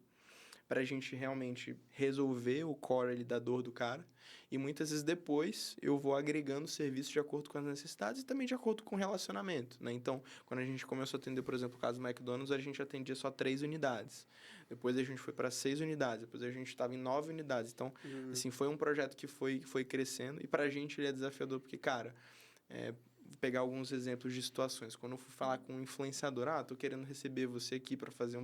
para a gente realmente resolver o core ali da dor do cara. E muitas vezes depois eu vou agregando serviços de acordo com as necessidades e também de acordo com o relacionamento, né? Então, quando a gente começou a atender, por exemplo, o caso do McDonald's, a gente atendia só 3 unidades. Depois a gente foi para 6 unidades. Depois a gente estava em 9 unidades. Então, assim, foi um projeto que foi crescendo. E para a gente ele é desafiador porque, cara... Vou pegar alguns exemplos de situações. Quando eu fui falar com um influenciador, tô querendo receber você aqui para fazer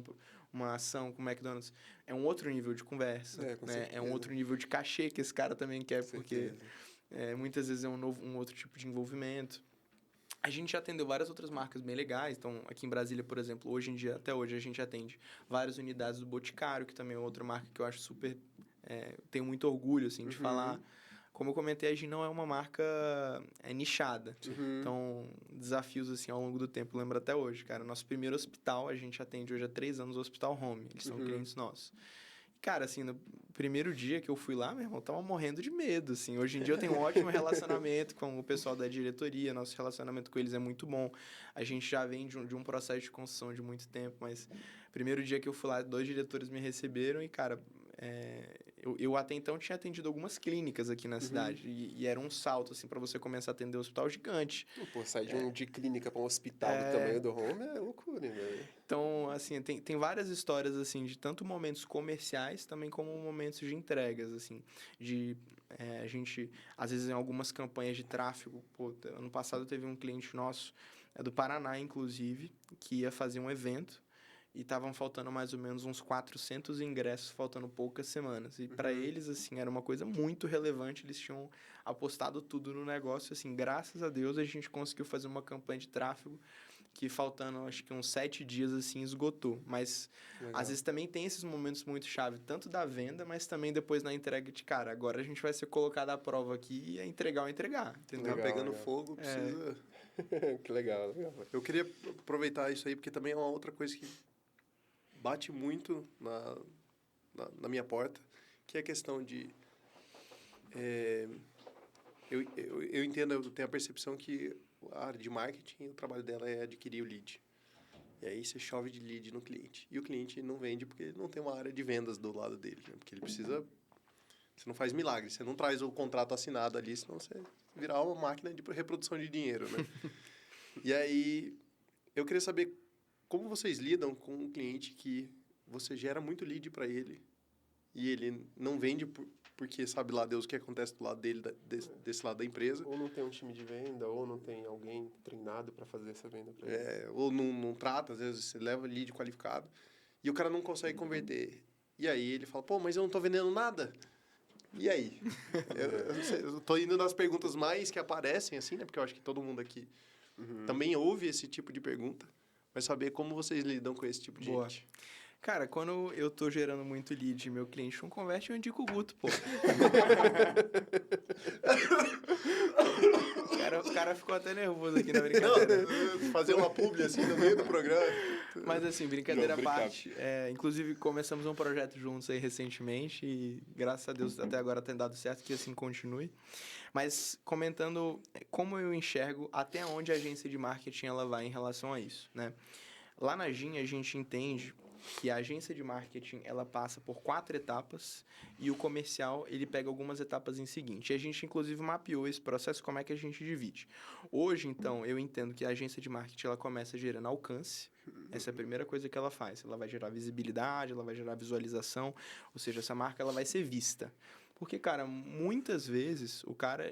uma ação com o McDonald's. É um outro nível de conversa, né? É um outro nível de cachê que esse cara também quer, porque muitas vezes é um outro tipo de envolvimento. A gente já atendeu várias outras marcas bem legais. Então, aqui em Brasília, por exemplo, hoje em dia, até hoje, a gente atende várias unidades do Boticário, que também é outra marca que eu acho super... tenho muito orgulho, assim, de falar. Como eu comentei, a Jim não é uma marca nichada. Então, desafios, assim, ao longo do tempo, lembro até hoje, cara. Nosso primeiro hospital, a gente atende hoje há 3 anos, o Hospital Home. Eles são clientes nossos. Cara, assim, no primeiro dia que eu fui lá, meu irmão, tava morrendo de medo, assim. Hoje em dia eu tenho um ótimo relacionamento com o pessoal da diretoria, nosso relacionamento com eles é muito bom. A gente já vem de um processo de construção de muito tempo, mas primeiro dia que eu fui lá, 2 diretores me receberam e, cara... Eu até então tinha atendido algumas clínicas aqui na cidade. E era um salto, assim, para você começar a atender um hospital gigante. Pô, sair de clínica para um hospital do tamanho do Home é loucura, né? Então, assim, tem várias histórias, assim, de tanto momentos comerciais, também como momentos de entregas, assim. A gente, às vezes, em algumas campanhas de tráfego... Pô, ano passado teve um cliente nosso, do Paraná, inclusive, que ia fazer um evento. E estavam faltando mais ou menos uns 400 ingressos, faltando poucas semanas. E para eles, assim, era uma coisa muito relevante. Eles tinham apostado tudo no negócio. Assim, graças a Deus, a gente conseguiu fazer uma campanha de tráfego que, faltando, acho que uns 7 dias, assim, esgotou. Mas, às vezes, também tem esses momentos muito chave, tanto da venda, mas também depois na entrega de, cara, agora a gente vai ser colocado à prova aqui e é entregar ou entregar, entendeu? Legal, pegando fogo, precisa... Que legal. Eu queria aproveitar isso aí, porque também é uma outra coisa que bate muito na minha porta, que é a questão de... Eu entendo, eu tenho a percepção que a área de marketing, o trabalho dela é adquirir o lead. E aí você chove de lead no cliente. E o cliente não vende porque ele não tem uma área de vendas do lado dele, né? Porque ele precisa... Você não faz milagre, você não traz o contrato assinado ali, senão você virar uma máquina de reprodução de dinheiro, né? E aí, eu queria saber como vocês lidam com um cliente que você gera muito lead para ele e ele não vende porque sabe lá Deus o que acontece do lado dele, desse lado da empresa. Ou não tem um time de venda, ou não tem alguém treinado para fazer essa venda para ele. Ou não trata, às vezes você leva lead qualificado e o cara não consegue converter. E aí ele fala, pô, mas eu não tô vendendo nada. E aí? Eu não sei, eu tô indo nas perguntas mais que aparecem, assim, né? Porque eu acho que todo mundo aqui também ouve esse tipo de pergunta. Vai saber como vocês lidam com esse tipo de Boa. gente. Cara, quando eu tô gerando muito lead e meu cliente não converte, eu indico o Guto, pô. O cara ficou até nervoso aqui na brincadeira. Não, fazer uma publi assim no meio do programa. Mas assim, brincadeira à Não, parte. Inclusive, começamos um projeto juntos aí recentemente e graças a Deus até agora tem dado certo, que assim continue. Mas comentando como eu enxergo até onde a agência de marketing ela vai em relação a isso, né? Lá na GIM a gente entende que a agência de marketing ela passa por 4 etapas e o comercial ele pega algumas etapas em seguinte. E a gente inclusive mapeou esse processo, como é que a gente divide. Hoje, então, eu entendo que a agência de marketing ela começa gerando alcance. Essa é a primeira coisa que ela faz. Ela vai gerar visibilidade, ela vai gerar visualização, ou seja, essa marca ela vai ser vista. Porque, cara, muitas vezes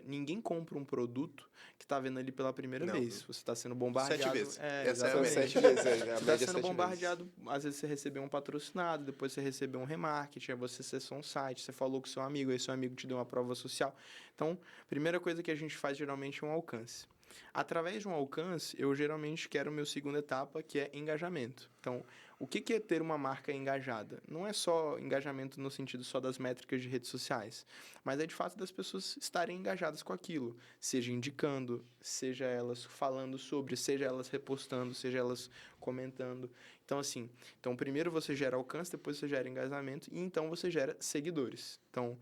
ninguém compra um produto que tá vendo ali pela primeira vez. Você está sendo bombardeado. 7 vezes. Essa é a 7 vezes, a você média está é sendo 7 bombardeado, às vezes você recebeu um patrocinado, depois você recebeu um remarketing, aí você acessou um site, você falou com seu amigo, aí seu amigo te deu uma prova social. Então, primeira coisa que a gente faz geralmente é um alcance. Através de um alcance, eu geralmente quero a minha segunda etapa, que é engajamento. Então, o que é ter uma marca engajada? Não é só engajamento no sentido só das métricas de redes sociais, mas é de fato das pessoas estarem engajadas com aquilo, seja indicando, seja elas falando sobre, seja elas repostando, seja elas comentando. Então, assim, primeiro você gera alcance, depois você gera engajamento e então você gera seguidores. Então,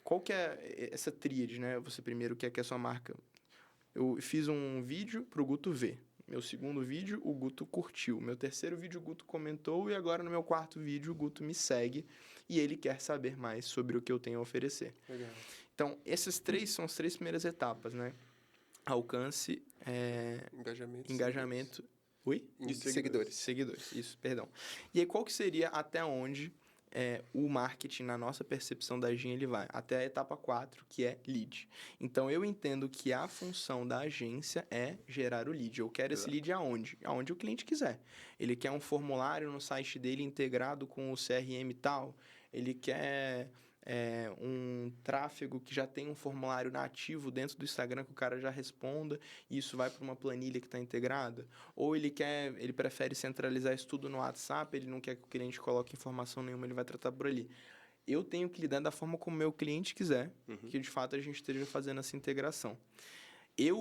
qual que é essa tríade, né? Você primeiro quer que a sua marca... Eu fiz um vídeo pro Guto ver. Meu segundo vídeo, o Guto curtiu. Meu terceiro vídeo, o Guto comentou. E agora, no meu quarto vídeo, o Guto me segue. E ele quer saber mais sobre o que eu tenho a oferecer. Legal. Então, essas são as 3 primeiras etapas, né? Alcance, engajamento... Oi? E seguidores. Seguidores, isso, perdão. E aí, qual que seria até onde o marketing, na nossa percepção da GIM, ele vai? Até a etapa 4, que é lead. Então, eu entendo que a função da agência é gerar o lead. Eu quero esse lead aonde? Aonde o cliente quiser. Ele quer um formulário no site dele integrado com o CRM tal. Ele quer... um tráfego que já tem um formulário nativo dentro do Instagram que o cara já responda e isso vai para uma planilha que está integrada. Ou ele prefere centralizar isso tudo no WhatsApp, ele não quer que o cliente coloque informação nenhuma, ele vai tratar por ali. Eu tenho que lidar da forma como o meu cliente quiser, que de fato a gente esteja fazendo essa integração.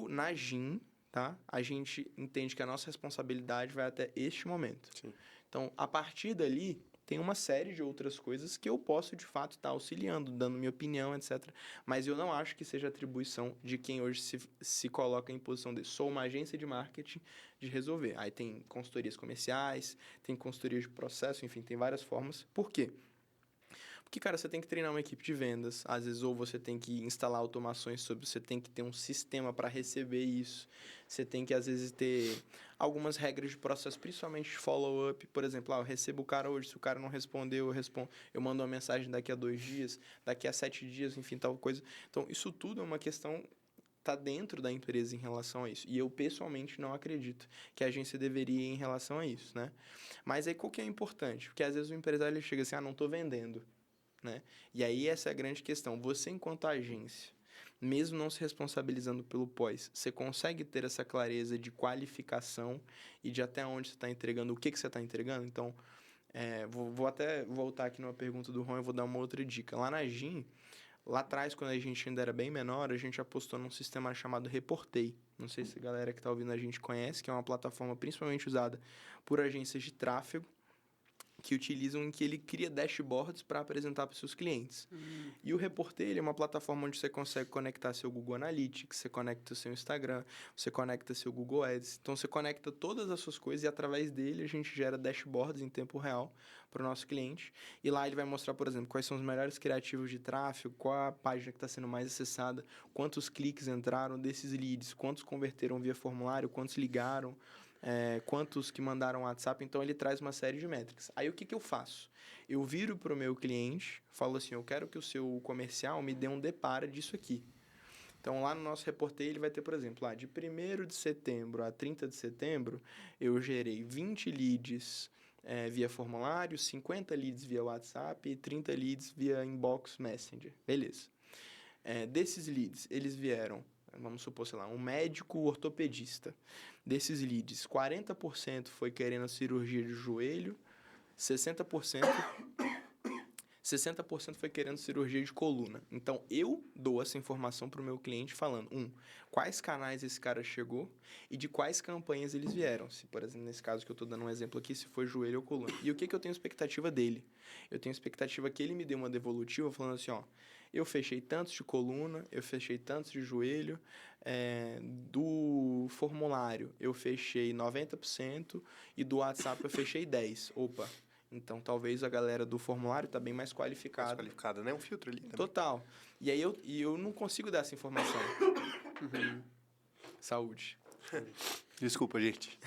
Na GIM, tá? A gente entende que a nossa responsabilidade vai até este momento. Sim. Então, a partir dali, tem uma série de outras coisas que eu posso, de fato, estar auxiliando, dando minha opinião, etc. Mas eu não acho que seja atribuição de quem hoje se coloca em posição de sou uma agência de marketing de resolver. Aí tem consultorias comerciais, tem consultorias de processo, enfim, tem várias formas. Por quê? Porque, cara, você tem que treinar uma equipe de vendas, às vezes, ou você tem que instalar automações você tem que ter um sistema para receber isso. Você tem que, às vezes, ter algumas regras de processo, principalmente de follow-up. Por exemplo, eu recebo o cara hoje, se o cara não respondeu, eu mando uma mensagem daqui a 2 dias, daqui a 7 dias, enfim, tal coisa. Então, isso tudo é uma questão... Está dentro da empresa em relação a isso. E eu, pessoalmente, não acredito que a agência deveria ir em relação a isso, né? Mas aí, qual que é importante? Porque, às vezes, o empresário ele chega assim, não estou vendendo. Né? E aí essa é a grande questão. Você, enquanto agência, mesmo não se responsabilizando pelo pós, você consegue ter essa clareza de qualificação e de até onde você está entregando, o que você está entregando? Então, vou até voltar aqui numa pergunta do Ron e vou dar uma outra dica. Lá na GIM, lá atrás, quando a gente ainda era bem menor, a gente apostou num sistema chamado Reportei. Não sei se a galera que está ouvindo a gente conhece, que é uma plataforma principalmente usada por agências de tráfego, que utilizam em que ele cria dashboards para apresentar para os seus clientes. E o Reportei, ele é uma plataforma onde você consegue conectar seu Google Analytics, você conecta seu Instagram, você conecta seu Google Ads. Então, você conecta todas as suas coisas e, através dele, a gente gera dashboards em tempo real para o nosso cliente. E lá ele vai mostrar, por exemplo, quais são os melhores criativos de tráfego, qual a página que está sendo mais acessada, quantos cliques entraram desses leads, quantos converteram via formulário, quantos ligaram, quantos que mandaram WhatsApp. Então, ele traz uma série de métricas. Aí, o que eu faço? Eu viro para o meu cliente, falo assim, eu quero que o seu comercial me dê um depara disso aqui. Então, lá no nosso Reportei, ele vai ter, por exemplo, lá de 1º de setembro a 30 de setembro, eu gerei 20 leads via formulário, 50 leads via WhatsApp e 30 leads via Inbox Messenger. Beleza. Desses leads, eles vieram, vamos supor, sei lá, um médico ortopedista. Desses leads, 40% foi querendo cirurgia de joelho, 60% foi querendo cirurgia de coluna. Então, eu dou essa informação para o meu cliente falando, quais canais esse cara chegou e de quais campanhas eles vieram. Se, por exemplo, nesse caso que eu estou dando um exemplo aqui, se foi joelho ou coluna. E o que eu tenho expectativa dele? Eu tenho expectativa que ele me dê uma devolutiva falando assim, eu fechei tantos de coluna, eu fechei tantos de joelho, do formulário eu fechei 90% e do WhatsApp eu fechei 10%. Opa! Então, talvez a galera do formulário está bem mais qualificada. Mais qualificada, né? Um filtro ali também. Total. E aí eu não consigo dar essa informação. Saúde. Desculpa, gente.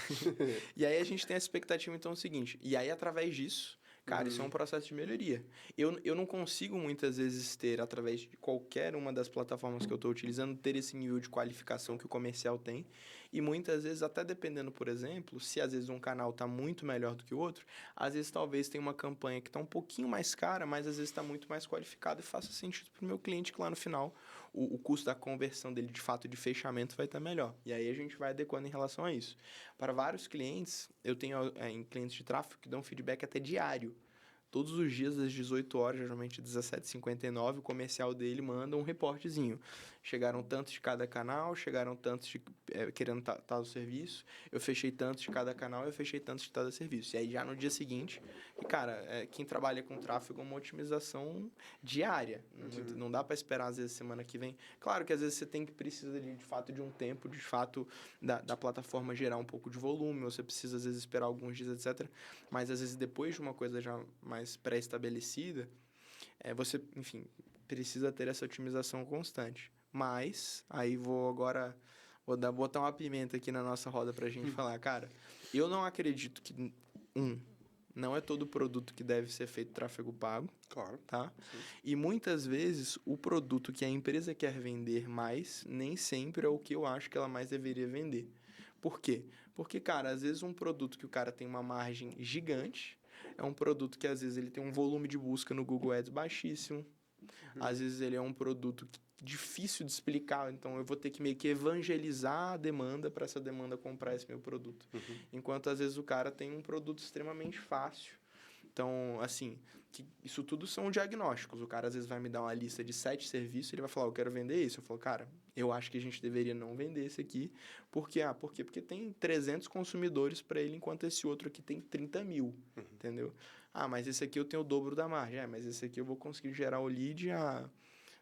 E aí a gente tem essa expectativa, então, é o seguinte. E aí, através disso, cara, isso é um processo de melhoria. Eu não consigo, muitas vezes, ter, através de qualquer uma das plataformas que eu estou utilizando, ter esse nível de qualificação que o comercial tem. E muitas vezes, até dependendo, por exemplo, se às vezes um canal está muito melhor do que o outro, às vezes talvez tenha uma campanha que está um pouquinho mais cara, mas às vezes está muito mais qualificada e faça sentido para o meu cliente que lá no final o custo da conversão dele, de fato, de fechamento vai estar melhor. E aí a gente vai adequando em relação a isso. Para vários clientes, eu tenho em clientes de tráfego que dão feedback até diário. Todos os dias, às 18 horas, geralmente 17h59, o comercial dele manda um reportezinho. Chegaram tantos de cada canal, chegaram tantos querendo tal serviço, eu fechei tantos de cada canal, eu fechei tantos de cada serviço. E aí, já no dia seguinte, cara, quem trabalha com tráfego é uma otimização diária. Não dá para esperar, às vezes, semana que vem. Claro que, às vezes, você precisa, de fato, de um tempo, de fato, da plataforma gerar um pouco de volume, ou você precisa, às vezes, esperar alguns dias, etc. Mas, às vezes, depois de uma coisa já mais pré-estabelecida, você, enfim, precisa ter essa otimização constante. Mas, aí agora botar uma pimenta aqui na nossa roda pra gente falar, cara, eu não acredito que, não é todo produto que deve ser feito tráfego pago. Claro. Tá? Sim. E muitas vezes, o produto que a empresa quer vender mais, nem sempre é o que eu acho que ela mais deveria vender. Por quê? Porque, cara, às vezes um produto que o cara tem uma margem gigante, é um produto que às vezes ele tem um volume de busca no Google Ads baixíssimo. Às vezes ele é um produto difícil de explicar, então eu vou ter que meio que evangelizar a demanda para essa demanda comprar esse meu produto. Enquanto às vezes o cara tem um produto extremamente fácil. Então, assim, isso tudo são diagnósticos. O cara às vezes vai me dar uma lista de 7 serviços e ele vai falar, eu quero vender isso. Eu falo, cara, eu acho que a gente deveria não vender esse aqui. Por quê? Por quê? Porque tem 300 consumidores para ele, enquanto esse outro aqui tem 30 mil, entendeu? Mas esse aqui eu tenho o dobro da margem. Mas esse aqui eu vou conseguir gerar o lead a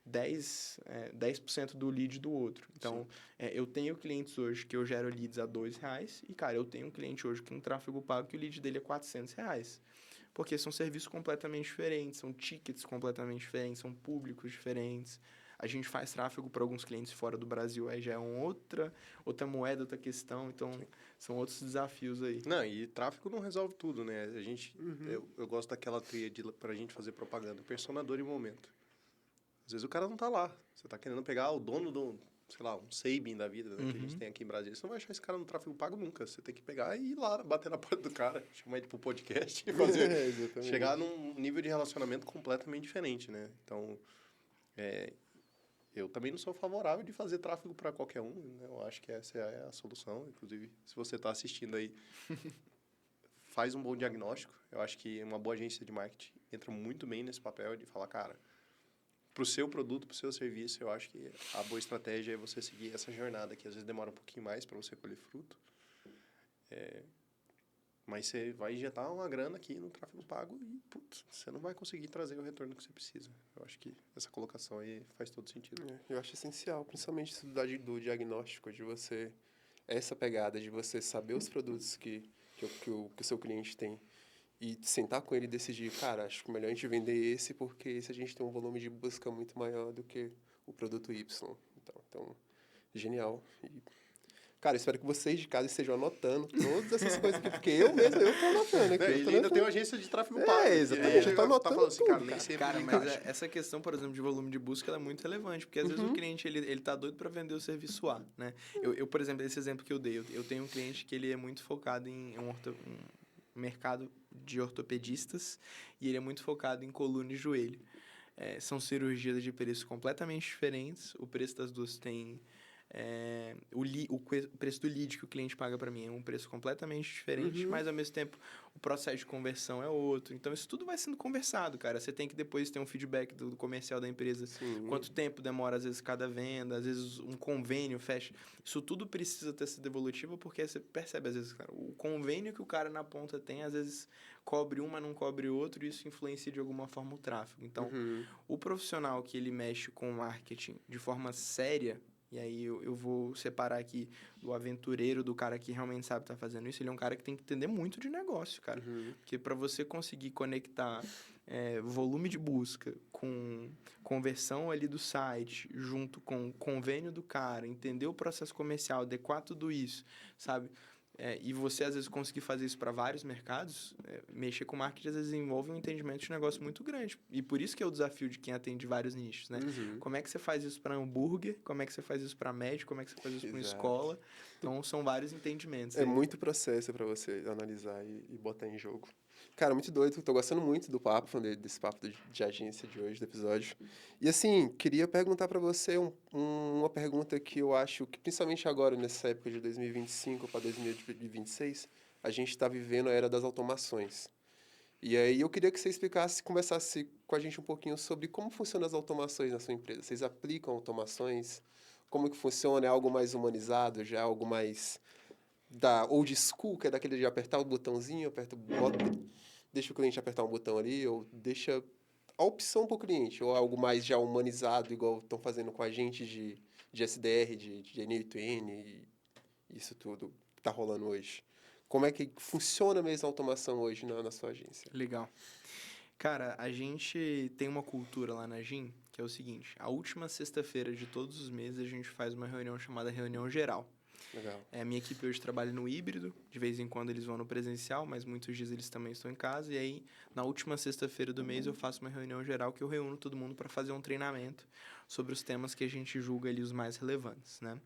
10% do lead do outro. Então, eu tenho clientes hoje que eu gero leads a R$2 e, cara, eu tenho um cliente hoje que tem um tráfego pago que o lead dele é R$400. Porque são serviços completamente diferentes, são tickets completamente diferentes, são públicos diferentes. A gente faz tráfego para alguns clientes fora do Brasil, aí já é outra moeda, outra questão, então são outros desafios aí. Não, e tráfego não resolve tudo, né? A gente, eu gosto daquela tríade para a gente fazer propaganda, personador e momento. Às vezes o cara não tá lá, você tá querendo pegar o dono do, sei lá, um Sabin da vida, né, que a gente tem aqui em Brasília. Você não vai achar esse cara no tráfego pago nunca. Você tem que pegar e ir lá, bater na porta do cara, chamar ele pro podcast e fazer... chegar num nível de relacionamento completamente diferente, né? Então, eu também não sou favorável de fazer tráfego para qualquer um, né? Eu acho que essa é a solução. Inclusive, se você tá assistindo aí, faz um bom diagnóstico. Eu acho que uma boa agência de marketing entra muito bem nesse papel de falar, cara... Para o seu produto, para o seu serviço, eu acho que a boa estratégia é você seguir essa jornada, que às vezes demora um pouquinho mais para você colher fruto. Mas você vai injetar uma grana aqui no tráfego pago e, putz, você não vai conseguir trazer o retorno que você precisa. Eu acho que essa colocação aí faz todo sentido. Eu acho essencial, principalmente isso do diagnóstico, de você... Essa pegada de você saber os produtos que o seu cliente tem. E sentar com ele e decidir, cara, acho que melhor a gente vender esse porque esse a gente tem um volume de busca muito maior do que o produto Y. Então genial. E Cara, eu espero que vocês de casa estejam anotando todas essas coisas aqui, porque eu mesmo, eu tô anotando aqui. Ele ainda tem uma agência de tráfego pago. Exatamente, eu tô anotando falando assim, tudo, cara, nem cara. sempre Cara, me mas encaixa. essa questão, por exemplo, de volume de busca, ela é muito relevante, porque às vezes o cliente, ele tá doido para vender o serviço A, né? Por exemplo, esse exemplo que eu dei, eu tenho um cliente que ele é muito focado em um mercado de ortopedistas e ele é muito focado em coluna e joelho. São cirurgias de preços completamente diferentes, o preço das duas tem... o preço do lead que o cliente paga para mim é um preço completamente diferente, mas ao mesmo tempo o processo de conversão é outro. Então isso tudo vai sendo conversado, cara. Você tem que depois ter um feedback do comercial da empresa. Sim. Quanto tempo demora, às vezes, cada venda, às vezes um convênio fecha. Isso tudo precisa ter sido devolutivo porque você percebe, às vezes, cara, o convênio que o cara na ponta tem, às vezes cobre um, mas não cobre outro, e isso influencia de alguma forma o tráfego. Então, o profissional que ele mexe com o marketing de forma séria, e aí eu vou separar aqui do aventureiro, do cara que realmente sabe estar fazendo isso. Ele é um cara que tem que entender muito de negócio, cara. Porque para você conseguir conectar volume de busca com conversão ali do site, junto com o convênio do cara, entender o processo comercial, adequar tudo isso, sabe? E você, às vezes, conseguir fazer isso para vários mercados, mexer com marketing, às vezes, envolve um entendimento de negócio muito grande. E por isso que é o desafio de quem atende vários nichos, né? Como é que você faz isso para hambúrguer? Como é que você faz isso para médico? Como é que você faz isso para uma escola? Então, são vários entendimentos. É muito processo para você analisar e botar em jogo. Cara, muito doido. Tô gostando muito do papo, falando desse papo de agência de hoje, do episódio. E assim, queria perguntar para você uma pergunta que eu acho que, principalmente agora, nessa época de 2025 para 2026, a gente está vivendo a era das automações. E aí eu queria que você conversasse com a gente um pouquinho sobre como funcionam as automações na sua empresa. Vocês aplicam automações? Como que funciona? É algo mais humanizado? Já é algo mais da old school, que é daquele de apertar o botãozinho, deixa o cliente apertar um botão ali, ou deixa a opção para o cliente, ou algo mais já humanizado, igual estão fazendo com a gente de SDR, de N8N, e isso tudo que está rolando hoje. Como é que funciona mesmo a automação hoje na sua agência? Legal. Cara, a gente tem uma cultura lá na GIM, que é o seguinte, a última sexta-feira de todos os meses a gente faz uma reunião chamada reunião geral. Legal. A minha equipe hoje trabalha no híbrido, de vez em quando eles vão no presencial, mas muitos dias eles também estão em casa. E aí, na última sexta-feira do mês, eu faço uma reunião geral que eu reúno todo mundo para fazer um treinamento sobre os temas que a gente julga ali os mais relevantes, né?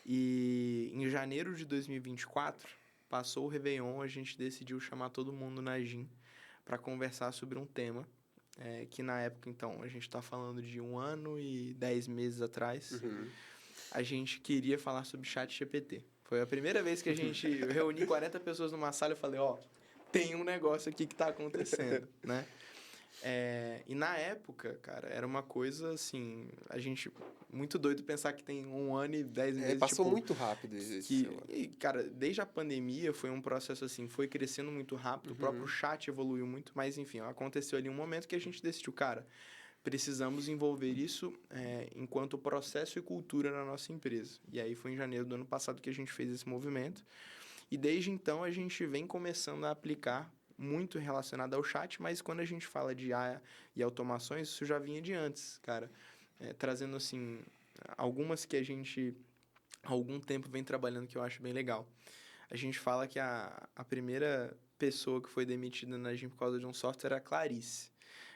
E em janeiro de 2024, passou o Réveillon, a gente decidiu chamar todo mundo na GIM para conversar sobre um tema que na época, então, a gente está falando de 1 ano e 10 meses atrás, a gente queria falar sobre ChatGPT. Foi a primeira vez que a gente reuniu 40 pessoas numa sala e eu falei, tem um negócio aqui que está acontecendo, né? E na época, cara, era uma coisa assim, a gente muito doido pensar que tem 1 ano e 10 meses. Passou muito rápido isso. E, cara, desde a pandemia foi um processo assim, foi crescendo muito rápido, o próprio chat evoluiu muito, mas enfim, aconteceu ali um momento que a gente decidiu, cara, precisamos envolver isso enquanto processo e cultura na nossa empresa. E aí foi em janeiro do ano passado que a gente fez esse movimento. E desde então a gente vem começando a aplicar muito relacionado ao chat, mas quando a gente fala de IA e automações, isso já vinha de antes, cara. Trazendo, assim, algumas que a gente há algum tempo vem trabalhando que eu acho bem legal. A gente fala que a primeira pessoa que foi demitida na GIM por causa de um software era a Clarice.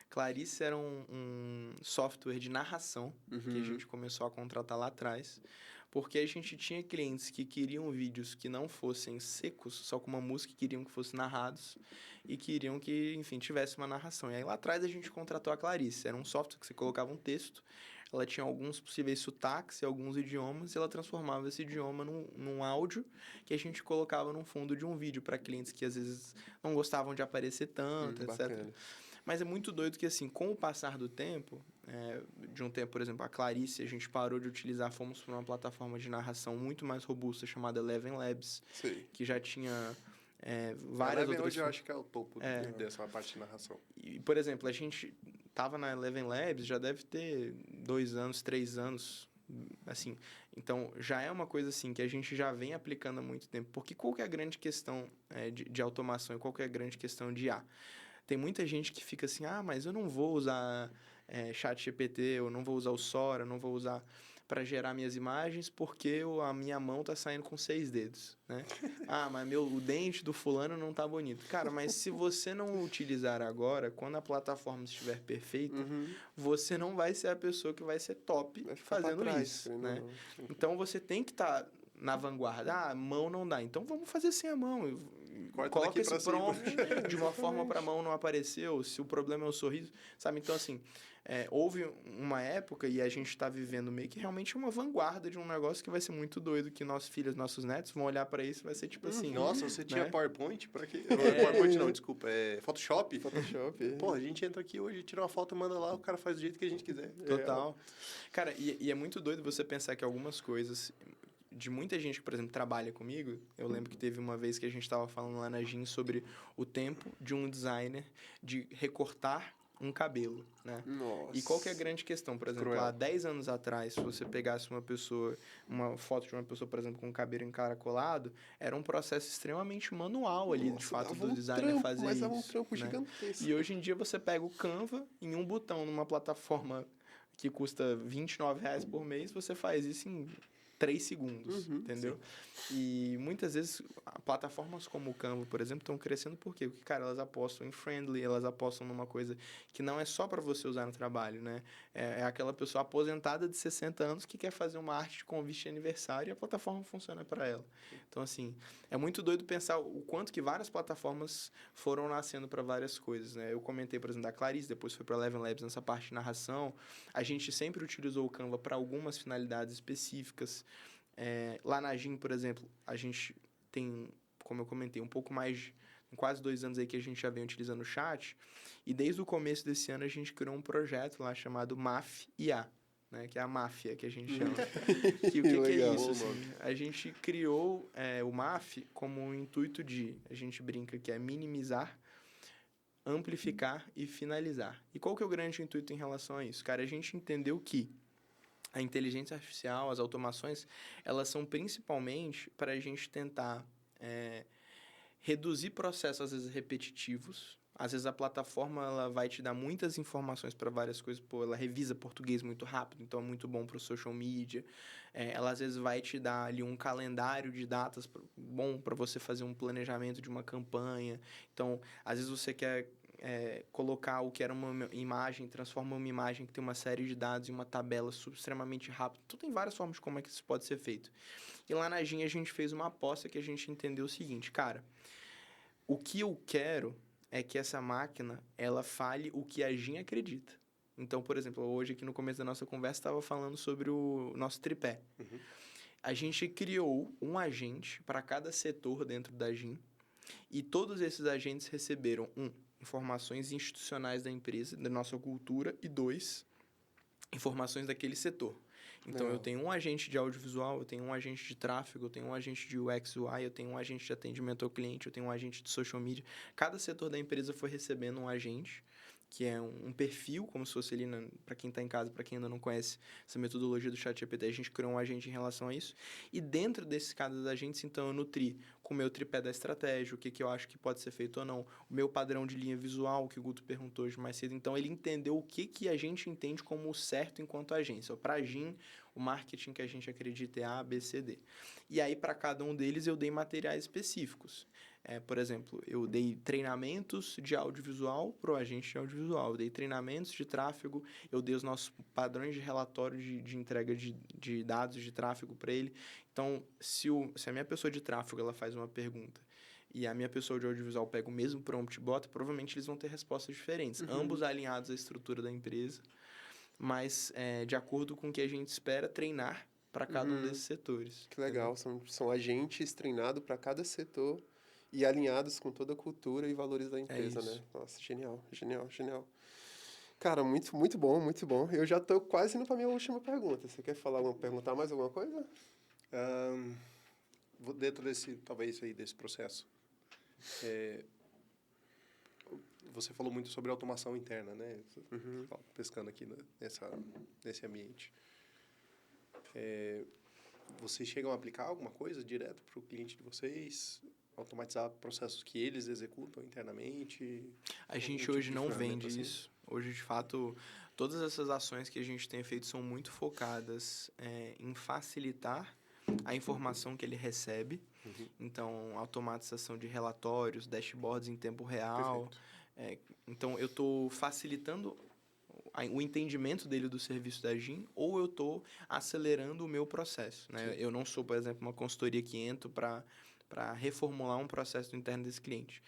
Clarice era um software de narração que a gente começou a contratar lá atrás, porque a gente tinha clientes que queriam vídeos que não fossem secos, só com uma música, queriam que fossem narrados e queriam que, enfim, tivesse uma narração. E aí lá atrás a gente contratou a Clarice. Era um software que você colocava um texto, ela tinha alguns possíveis sotaques e alguns idiomas, e ela transformava esse idioma num áudio que a gente colocava no fundo de um vídeo para clientes que às vezes não gostavam de aparecer tanto, etc. Bacana. Mas é muito doido que, assim, com o passar do tempo, de um tempo, por exemplo, a Clarice, a gente parou de utilizar, fomos para uma plataforma de narração muito mais robusta chamada Eleven Labs, que já tinha várias outras... Hoje eu acho que é o topo dessa parte de narração. E, por exemplo, a gente estava na Eleven Labs, já deve ter 2 anos, 3 anos, assim. Então, já é uma coisa assim que a gente já vem aplicando há muito tempo. Porque qual que é a grande questão de automação e qual que é a grande questão de IA? Tem muita gente que fica assim, mas eu não vou usar ChatGPT, eu não vou usar o Sora, eu não vou usar... para gerar minhas imagens porque a minha mão tá saindo com 6 dedos, né? Ah, mas o dente do fulano não tá bonito. Cara, mas se você não utilizar agora, quando a plataforma estiver perfeita, você não vai ser a pessoa que vai ser top fazendo trás, isso, né? Então você tem que estar na vanguarda. Ah, mão não dá. Então vamos fazer sem a mão. Coloca esse prompt de uma forma para a mão não aparecer, ou se o problema é o sorriso, sabe? Então, assim, houve uma época, e a gente está vivendo meio que realmente uma vanguarda de um negócio que vai ser muito doido, que nossos filhos, nossos netos vão olhar para isso e vai ser tipo assim... Nossa, você tinha né? PowerPoint? Para quê? PowerPoint não, desculpa. Photoshop? Photoshop. Pô, a gente entra aqui hoje, tira uma foto, manda lá, o cara faz do jeito que a gente quiser. Total. Cara, e é muito doido você pensar que algumas coisas... de muita gente que, por exemplo, trabalha comigo, eu lembro que teve uma vez que a gente estava falando lá na GIM sobre o tempo de um designer de recortar um cabelo, né? Nossa. E qual que é a grande questão? Por exemplo, há 10 anos atrás, se você pegasse uma foto de uma pessoa, por exemplo, com o cabelo encaracolado, era um processo extremamente manual ali, de fato, do designer fazer isso. Mas dava um trampo né? gigantesco. E hoje em dia você pega o Canva, em um botão, numa plataforma que custa R$29 por mês, você faz isso em 3 segundos, entendeu? Sim. E muitas vezes plataformas como o Canva, por exemplo, estão crescendo por quê? Porque, cara, elas apostam em friendly, elas apostam numa coisa que não é só para você usar no trabalho, né? É aquela pessoa aposentada de 60 anos que quer fazer uma arte de convite de aniversário e a plataforma funciona para ela. Então, assim, é muito doido pensar o quanto que várias plataformas foram nascendo para várias coisas, né? Eu comentei, por exemplo, da Clarice, depois foi para Eleven Labs nessa parte de narração. A gente sempre utilizou o Canva para algumas finalidades específicas. Lá na GIM, por exemplo, a gente tem, como eu comentei, um pouco mais de quase 2 anos aí que a gente já vem utilizando o chat, e desde o começo desse ano a gente criou um projeto lá chamado MAF-IA, né, que é a máfia que a gente chama. Que o que é isso? Assim, a gente criou o MAF como um intuito de, a gente brinca que é minimizar, amplificar e finalizar. E qual que é o grande intuito em relação a isso? Cara, a gente entendeu que a inteligência artificial, as automações, elas são principalmente para a gente tentar reduzir processos, às vezes, repetitivos. Às vezes, a plataforma ela vai te dar muitas informações para várias coisas. Pô, ela revisa português muito rápido, então é muito bom para o social media. Ela, às vezes, vai te dar ali um calendário de datas bom para você fazer um planejamento de uma campanha. Então, às vezes, você quer... colocar o que era uma imagem, transforma uma imagem que tem uma série de dados em uma tabela extremamente rápida. Então, tem várias formas de como é que isso pode ser feito. E lá na GIM a gente fez uma aposta que a gente entendeu o seguinte, cara, o que eu quero é que essa máquina, ela fale o que a GIM acredita. Então, por exemplo, hoje aqui no começo da nossa conversa, estava falando sobre o nosso tripé. A gente criou um agente para cada setor dentro da GIM e todos esses agentes receberam informações institucionais da empresa, da nossa cultura, e 2, informações daquele setor. Então, eu tenho um agente de audiovisual, eu tenho um agente de tráfego, eu tenho um agente de UX, UI, eu tenho um agente de atendimento ao cliente, eu tenho um agente de social media. Cada setor da empresa foi recebendo um agente, que é um perfil, como se fosse ali, para quem está em casa, para quem ainda não conhece essa metodologia do ChatGPT, a gente criou um agente em relação a isso. E dentro desses cada agentes, então, eu nutri com o meu tripé da estratégia, o que eu acho que pode ser feito ou não, o meu padrão de linha visual, que o Guto perguntou hoje mais cedo. Então, ele entendeu o que a gente entende como o certo enquanto agência. Para a GIM, o marketing que a gente acredita é A, B, C, D. E aí, para cada um deles, eu dei materiais específicos. Por exemplo, eu dei treinamentos de audiovisual para o agente de audiovisual, eu dei treinamentos de tráfego, eu dei os nossos padrões de relatório de entrega de dados de tráfego para ele. Então, se a minha pessoa de tráfego ela faz uma pergunta e a minha pessoa de audiovisual pega o mesmo prompt e bota, provavelmente eles vão ter respostas diferentes, ambos alinhados à estrutura da empresa, mas de acordo com o que a gente espera treinar para cada um desses setores. Que legal, são agentes treinados para cada setor e alinhados com toda a cultura e valores da empresa, né? Nossa, genial, genial, genial. Cara, muito, muito bom, muito bom. Eu já tô quase indo para minha última pergunta. Você quer perguntar mais alguma coisa? Dentro desse processo, você falou muito sobre automação interna, né? Pescando aqui nesse ambiente. Vocês chegam a aplicar alguma coisa direto para o cliente de vocês? Automatizar processos que eles executam internamente? A gente hoje não vende isso. Hoje, de fato, todas essas ações que a gente tem feito são muito focadas em facilitar a informação que ele recebe. Então, automatização de relatórios, dashboards em tempo real. Então, eu estou facilitando o entendimento dele do serviço da Gin, ou eu estou acelerando o meu processo, né? Eu não sou, por exemplo, uma consultoria que entro para reformular um processo interno desse cliente.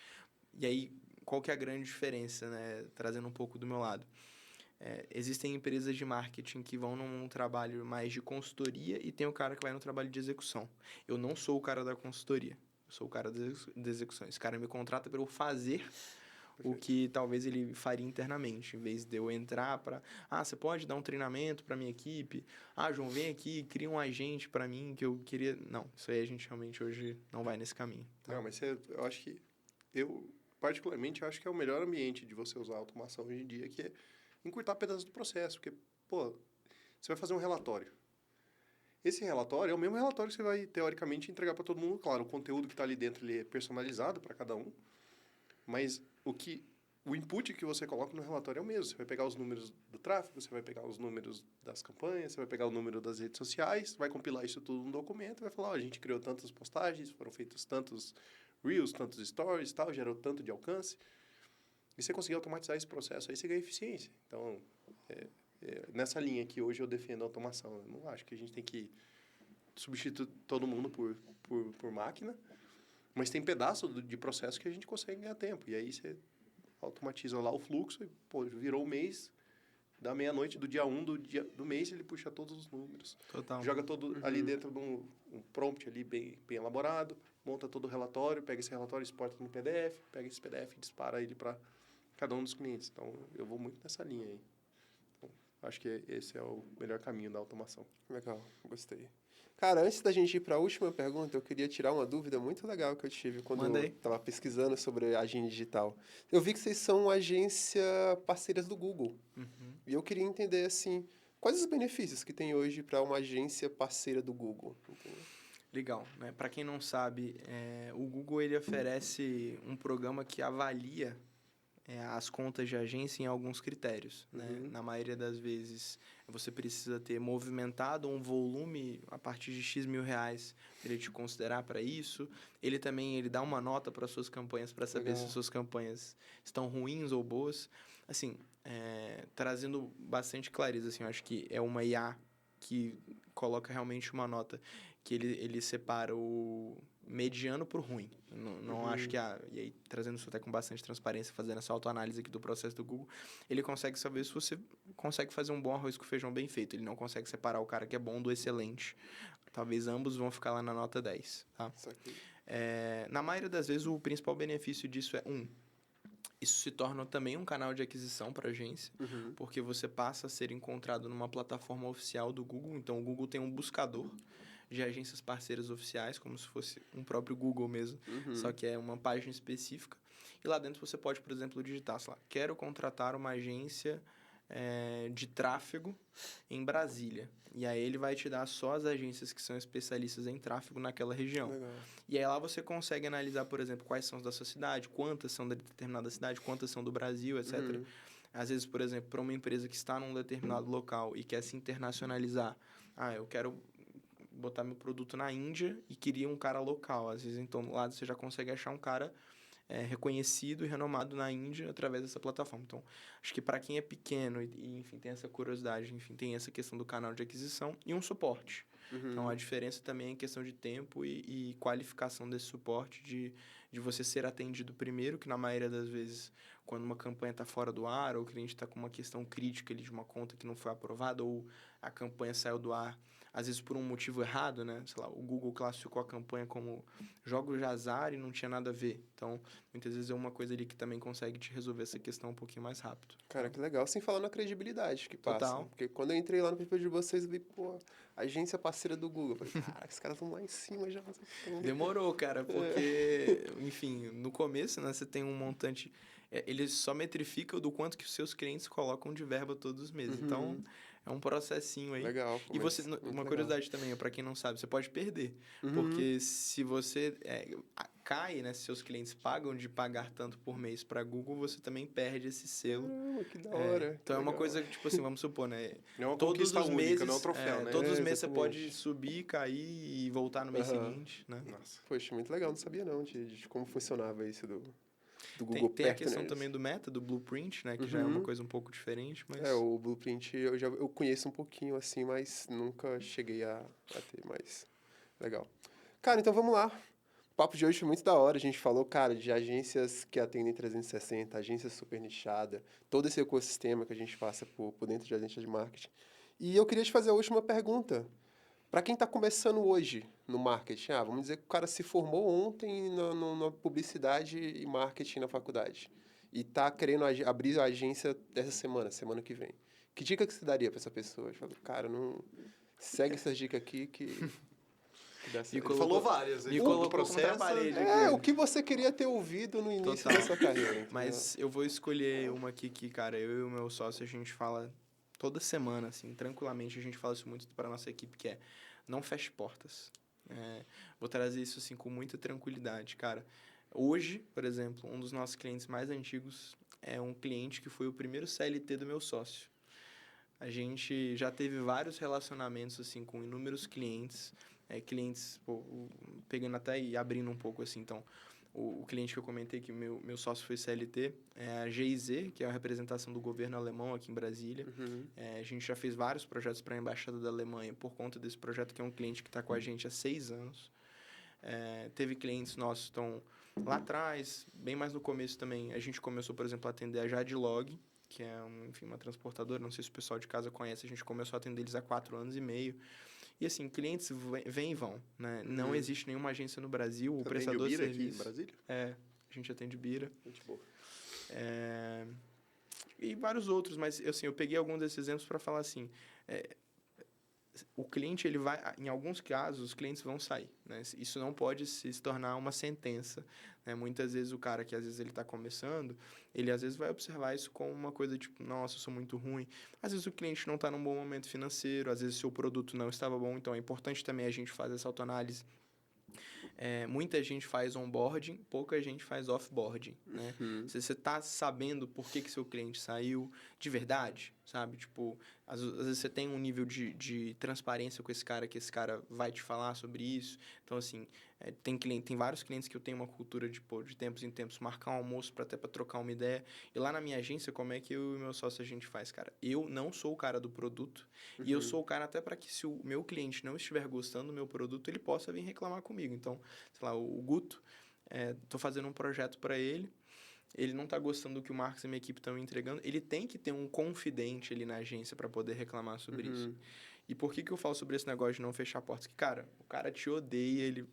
E aí, qual que é a grande diferença, né? Trazendo um pouco do meu lado. Existem empresas de marketing que vão num trabalho mais de consultoria e tem o cara que vai no trabalho de execução. Eu não sou o cara da consultoria, eu sou o cara da execução. Esse cara me contrata para eu fazer o que talvez ele faria internamente, em vez de eu entrar para... você pode dar um treinamento para minha equipe? João, vem aqui, cria um agente para mim que eu queria... Não, isso aí a gente realmente hoje não vai nesse caminho. Tá? Não, mas eu acho que... particularmente, acho que é o melhor ambiente de você usar a automação hoje em dia, que é encurtar pedaços do processo. Porque, você vai fazer um relatório. Esse relatório é o mesmo relatório que você vai, teoricamente, entregar para todo mundo. Claro, o conteúdo que está ali dentro ele é personalizado para cada um, mas o input que você coloca no relatório é o mesmo. Você vai pegar os números do tráfego, você vai pegar os números das campanhas, você vai pegar o número das redes sociais, vai compilar isso tudo num documento, vai falar, a gente criou tantas postagens, foram feitos tantos Reels, tantos Stories, tal, gerou tanto de alcance. E você conseguir automatizar esse processo, aí você ganha eficiência. Então, nessa linha que hoje eu defendo a automação. Eu não acho que a gente tem que substituir todo mundo por máquina, mas tem pedaço de processo que a gente consegue ganhar tempo. E aí você automatiza lá o fluxo e, virou o mês, da meia-noite do dia 1 do mês, ele puxa todos os números. Total. Joga todo ali dentro de um prompt ali bem elaborado, monta todo o relatório, pega esse relatório, exporta no PDF, pega esse PDF e dispara ele para cada um dos clientes. Então, eu vou muito nessa linha aí. Então, acho que esse é o melhor caminho da automação. Legal, gostei. Cara, antes da gente ir para a última pergunta, eu queria tirar uma dúvida muito legal que eu tive quando eu estava pesquisando sobre a Agenda Digital. Eu vi que vocês são agência parceiras do Google. E eu queria entender, assim, quais os benefícios que tem hoje para uma agência parceira do Google? Entendeu? Legal, né? Para quem não sabe, o Google ele oferece um programa que avalia as contas de agência em alguns critérios, né? Na maioria das vezes, você precisa ter movimentado um volume a partir de X mil reais para ele te considerar para isso. Ele também dá uma nota para suas campanhas para saber se suas campanhas estão ruins ou boas. Assim, trazendo bastante clareza, assim, eu acho que é uma IA que coloca realmente uma nota que ele separa o mediano por ruim. Não acho que e aí, trazendo isso até com bastante transparência, fazendo essa autoanálise aqui do processo do Google, ele consegue saber se você consegue fazer um bom arroz com feijão bem feito. Ele não consegue separar o cara que é bom do excelente. Talvez ambos vão ficar lá na nota 10, tá? Na maioria das vezes, o principal benefício disso é, isso se torna também um canal de aquisição para a agência, porque você passa a ser encontrado numa plataforma oficial do Google. Então, o Google tem um buscador de agências parceiras oficiais, como se fosse um próprio Google mesmo, só que é uma página específica. E lá dentro você pode, por exemplo, digitar, sei lá, quero contratar uma agência de tráfego em Brasília. E aí ele vai te dar só as agências que são especialistas em tráfego naquela região. Legal. E aí lá você consegue analisar, por exemplo, quais são as da sua cidade, quantas são da determinada cidade, quantas são do Brasil, etc. Às vezes, por exemplo, para uma empresa que está num determinado local e quer se internacionalizar, eu quero botar meu produto na Índia e queria um cara local. Às vezes, então, lá você já consegue achar um cara reconhecido e renomado na Índia através dessa plataforma. Então, acho que para quem é pequeno e, enfim, tem essa curiosidade, enfim, tem essa questão do canal de aquisição e um suporte. Então, a diferença também é em questão de tempo e qualificação desse suporte, de você ser atendido primeiro, que na maioria das vezes, quando uma campanha está fora do ar, ou o cliente está com uma questão crítica ali de uma conta que não foi aprovada, ou a campanha saiu do ar, às vezes por um motivo errado, né? Sei lá, o Google classificou a campanha como jogos de azar e não tinha nada a ver. Então, muitas vezes é uma coisa ali que também consegue te resolver essa questão um pouquinho mais rápido. Cara, que legal. Sem falar na credibilidade que passa. Total. Porque quando eu entrei lá no perfil de vocês, eu vi, agência parceira do Google. Eu falei, caraca, esses caras estão lá em cima já. Demorou, cara, porque, enfim, no começo, né, você tem um montante... ele só metrifica do quanto que os seus clientes colocam de verba todos os meses. Então, É um processinho aí. Legal. E você, muito uma legal. curiosidade também, para quem não sabe, você pode perder. Uhum. Porque se você cai, né? Se seus clientes pagam de pagar tanto por mês para Google, você também perde esse selo. Caramba, que da hora. Então é uma legal. coisa que, tipo assim, vamos supor, né? É uma Todos conquista os única, meses, não é um troféu, né? Todos os meses você exatamente. pode subir, cair e voltar no mês Aham. seguinte, né? Nossa. Poxa, muito legal. Não sabia não de como funcionava isso do Tem, Google tem a questão Partners. também do Meta, do Blueprint, né? Que já é uma Uhum. coisa um pouco diferente, mas... O Blueprint eu conheço um pouquinho assim, mas nunca cheguei a ter mais. Legal. Cara, então vamos lá. O papo de hoje foi muito da hora. A gente falou, cara, de agências que atendem 360, agências super nichada, todo esse ecossistema que a gente passa por dentro de agência de marketing. E eu queria te fazer a última pergunta. Para quem está começando hoje no marketing, vamos dizer que o cara se formou ontem na publicidade e marketing na faculdade e está querendo abrir a agência dessa semana que vem. Que dica que você daria para essa pessoa? Eu falo, cara, não segue essas dicas aqui que dá certo. Ele falou várias. Me Ele colocou do processo. contra a parede. O que você queria ter ouvido no início Total. da sua carreira. Entendeu? Mas eu vou escolher uma aqui que, cara, eu e o meu sócio, a gente fala toda semana, assim, tranquilamente, a gente fala isso muito para nossa equipe, que é não feche portas. Vou trazer isso, assim, com muita tranquilidade, cara. Hoje, por exemplo, um dos nossos clientes mais antigos é um cliente que foi o primeiro CLT do meu sócio. A gente já teve vários relacionamentos, assim, com inúmeros clientes, pegando até e abrindo um pouco, assim, então... O cliente que eu comentei que meu sócio foi CLT é a GIZ, que é a representação do governo alemão aqui em Brasília. Uhum. A gente já fez vários projetos para a Embaixada da Alemanha por conta desse projeto, que é um cliente que está com a gente há 6 anos. Teve clientes nossos que estão lá atrás, bem mais no começo também. A gente começou, por exemplo, a atender a Jadlog, que é uma transportadora. Não sei se o pessoal de casa conhece. A gente começou a atender eles há 4 anos e meio. E assim, clientes vêm e vão, né? Não existe nenhuma agência no Brasil, o prestador de Bira aqui serviço... em Brasília? A gente atende Bira. Muito boa. E vários outros, mas assim, eu peguei alguns desses exemplos para falar assim, o cliente, ele vai, em alguns casos, os clientes vão sair, né? Isso não pode se tornar uma sentença, né? Muitas vezes o cara que às vezes ele está começando, ele às vezes vai observar isso como uma coisa tipo, nossa, eu sou muito ruim. Às vezes o cliente não está num bom momento financeiro, às vezes o seu produto não estava bom, então é importante também a gente fazer essa autoanálise. Muita gente faz onboarding, pouca gente faz offboarding, né? Se você está sabendo por que seu cliente saiu de verdade, sabe? Tipo, às vezes você tem um nível de transparência com esse cara, que esse cara vai te falar sobre isso. Então, assim, tem vários clientes que eu tenho uma cultura de tempos em tempos marcar um almoço até para trocar uma ideia. E lá na minha agência, como é que eu e meu sócio a gente faz, cara? Eu não sou o cara do produto e eu sou o cara até para que se o meu cliente não estiver gostando do meu produto, ele possa vir reclamar comigo. Então, sei lá, o Guto, tô fazendo um projeto para ele não está gostando do que o Marcos e a minha equipe estão entregando, ele tem que ter um confidente ali na agência para poder reclamar sobre isso. E por que eu falo sobre esse negócio de não fechar portas? Que, cara, o cara te odeia, ele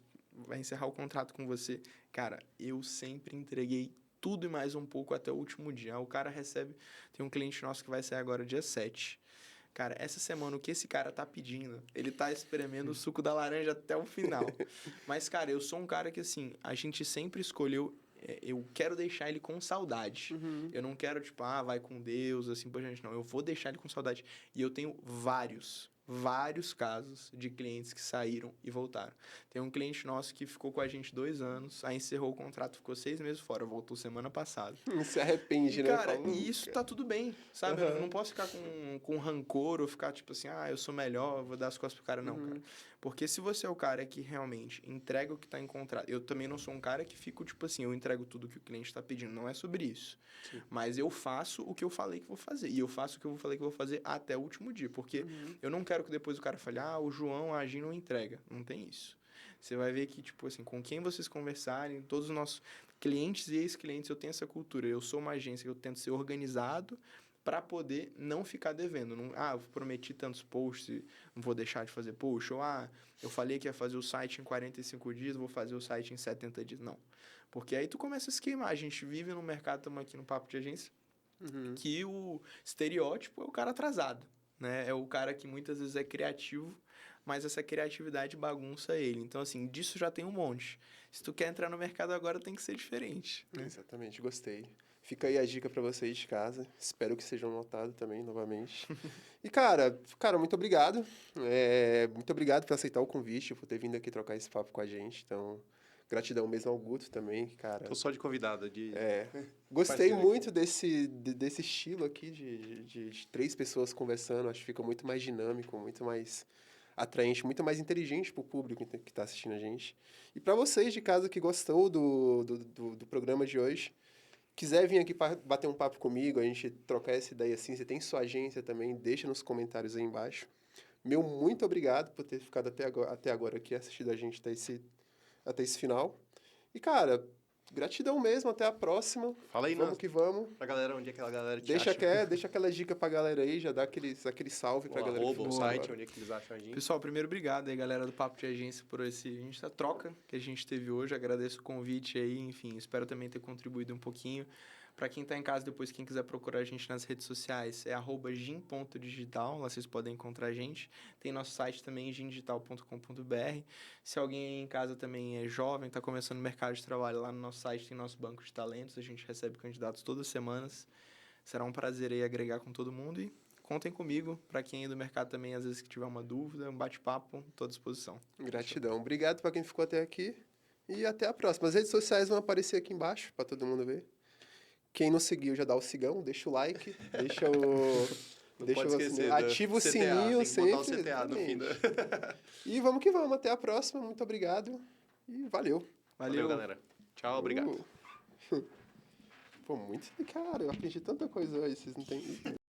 vai encerrar o contrato com você. Cara, eu sempre entreguei tudo e mais um pouco até o último dia. O cara recebe... Tem um cliente nosso que vai sair agora dia 7. Cara, essa semana, o que esse cara tá pedindo? Ele tá espremendo o suco da laranja até o final. Mas, cara, eu sou um cara que, assim, a gente sempre escolheu... Eu quero deixar ele com saudade. Eu não quero, tipo, vai com Deus, assim por diante. Não, eu vou deixar ele com saudade. E eu tenho vários casos de clientes que saíram e voltaram. Tem um cliente nosso que ficou com a gente 2 anos, aí encerrou o contrato, ficou 6 meses fora, voltou semana passada. Se arrepende, né? Cara, e isso tá tudo bem, sabe? Eu não posso ficar com rancor ou ficar tipo assim, eu sou melhor, vou dar as costas pro cara. Não, cara. Porque se você é o cara que realmente entrega o que tá em contrato... Eu também não sou um cara que fico tipo assim, eu entrego tudo que o cliente tá pedindo. Não é sobre isso. Sim. Mas eu faço o que eu falei que vou fazer. E eu faço o que eu falei que vou fazer até o último dia. Porque eu não quero que depois o cara fale, o João, a Gi não entrega. Não tem isso. Você vai ver que, tipo assim, com quem vocês conversarem, todos os nossos clientes e ex-clientes, eu tenho essa cultura. Eu sou uma agência que eu tento ser organizado para poder não ficar devendo. Não, eu prometi tantos posts, não vou deixar de fazer post. Ou, eu falei que ia fazer o site em 45 dias, vou fazer o site em 70 dias. Não. Porque aí tu começa a se queimar. A gente vive no mercado, estamos aqui no Papo de Agência, que o estereótipo é o cara atrasado, né? É o cara que muitas vezes é criativo, mas essa criatividade bagunça ele. Então, assim, disso já tem um monte. Se tu quer entrar no mercado agora, tem que ser diferente. Exatamente, gostei. Fica aí a dica para vocês de casa. Espero que sejam notados também, novamente. E, cara, muito obrigado. Muito obrigado por aceitar o convite, por ter vindo aqui trocar esse papo com a gente. Então, gratidão mesmo ao Guto também, cara. Tô só de convidado. Gostei parceiro muito desse estilo aqui de três pessoas conversando. Acho que fica muito mais dinâmico, muito mais atraente, muito mais inteligente para o público que está assistindo a gente. E para vocês de casa que gostou do programa de hoje, quiser vir aqui para bater um papo comigo, a gente trocar essa ideia assim, você tem sua agência também, deixa nos comentários aí embaixo. Meu muito obrigado por ter ficado até agora aqui, assistido a gente até esse final. E, cara, gratidão mesmo, até a próxima. Fala aí, vamos que vamos. Pra galera, onde é que a galera te acha? Deixa aquela dica pra galera aí, já dá aquele salve pra galera. O site, onde é que eles acham a gente. Pessoal, primeiro, obrigado aí, galera do Papo de Agência, por essa troca que a gente teve hoje. Agradeço o convite aí, enfim, espero também ter contribuído um pouquinho. Para quem está em casa, depois, quem quiser procurar a gente nas redes sociais, é @gin.digital, lá vocês podem encontrar a gente. Tem nosso site também, gindigital.com.br. Se alguém aí em casa também é jovem, está começando no mercado de trabalho, lá no nosso site tem nosso banco de talentos, a gente recebe candidatos todas as semanas. Será um prazer aí agregar com todo mundo e contem comigo. Para quem é do mercado também, às vezes que tiver uma dúvida, um bate-papo, estou à disposição. Gratidão. Obrigado para quem ficou até aqui e até a próxima. As redes sociais vão aparecer aqui embaixo para todo mundo ver. Quem não seguiu, já dá o sigão, deixa o like, deixa ativa o CTA, sininho tem que sempre. botar o CTA no fim E vamos que vamos, até a próxima. Muito obrigado e valeu. Valeu, galera. Tchau, obrigado. Pô, muito... Cara, eu aprendi tanta coisa hoje, vocês não têm...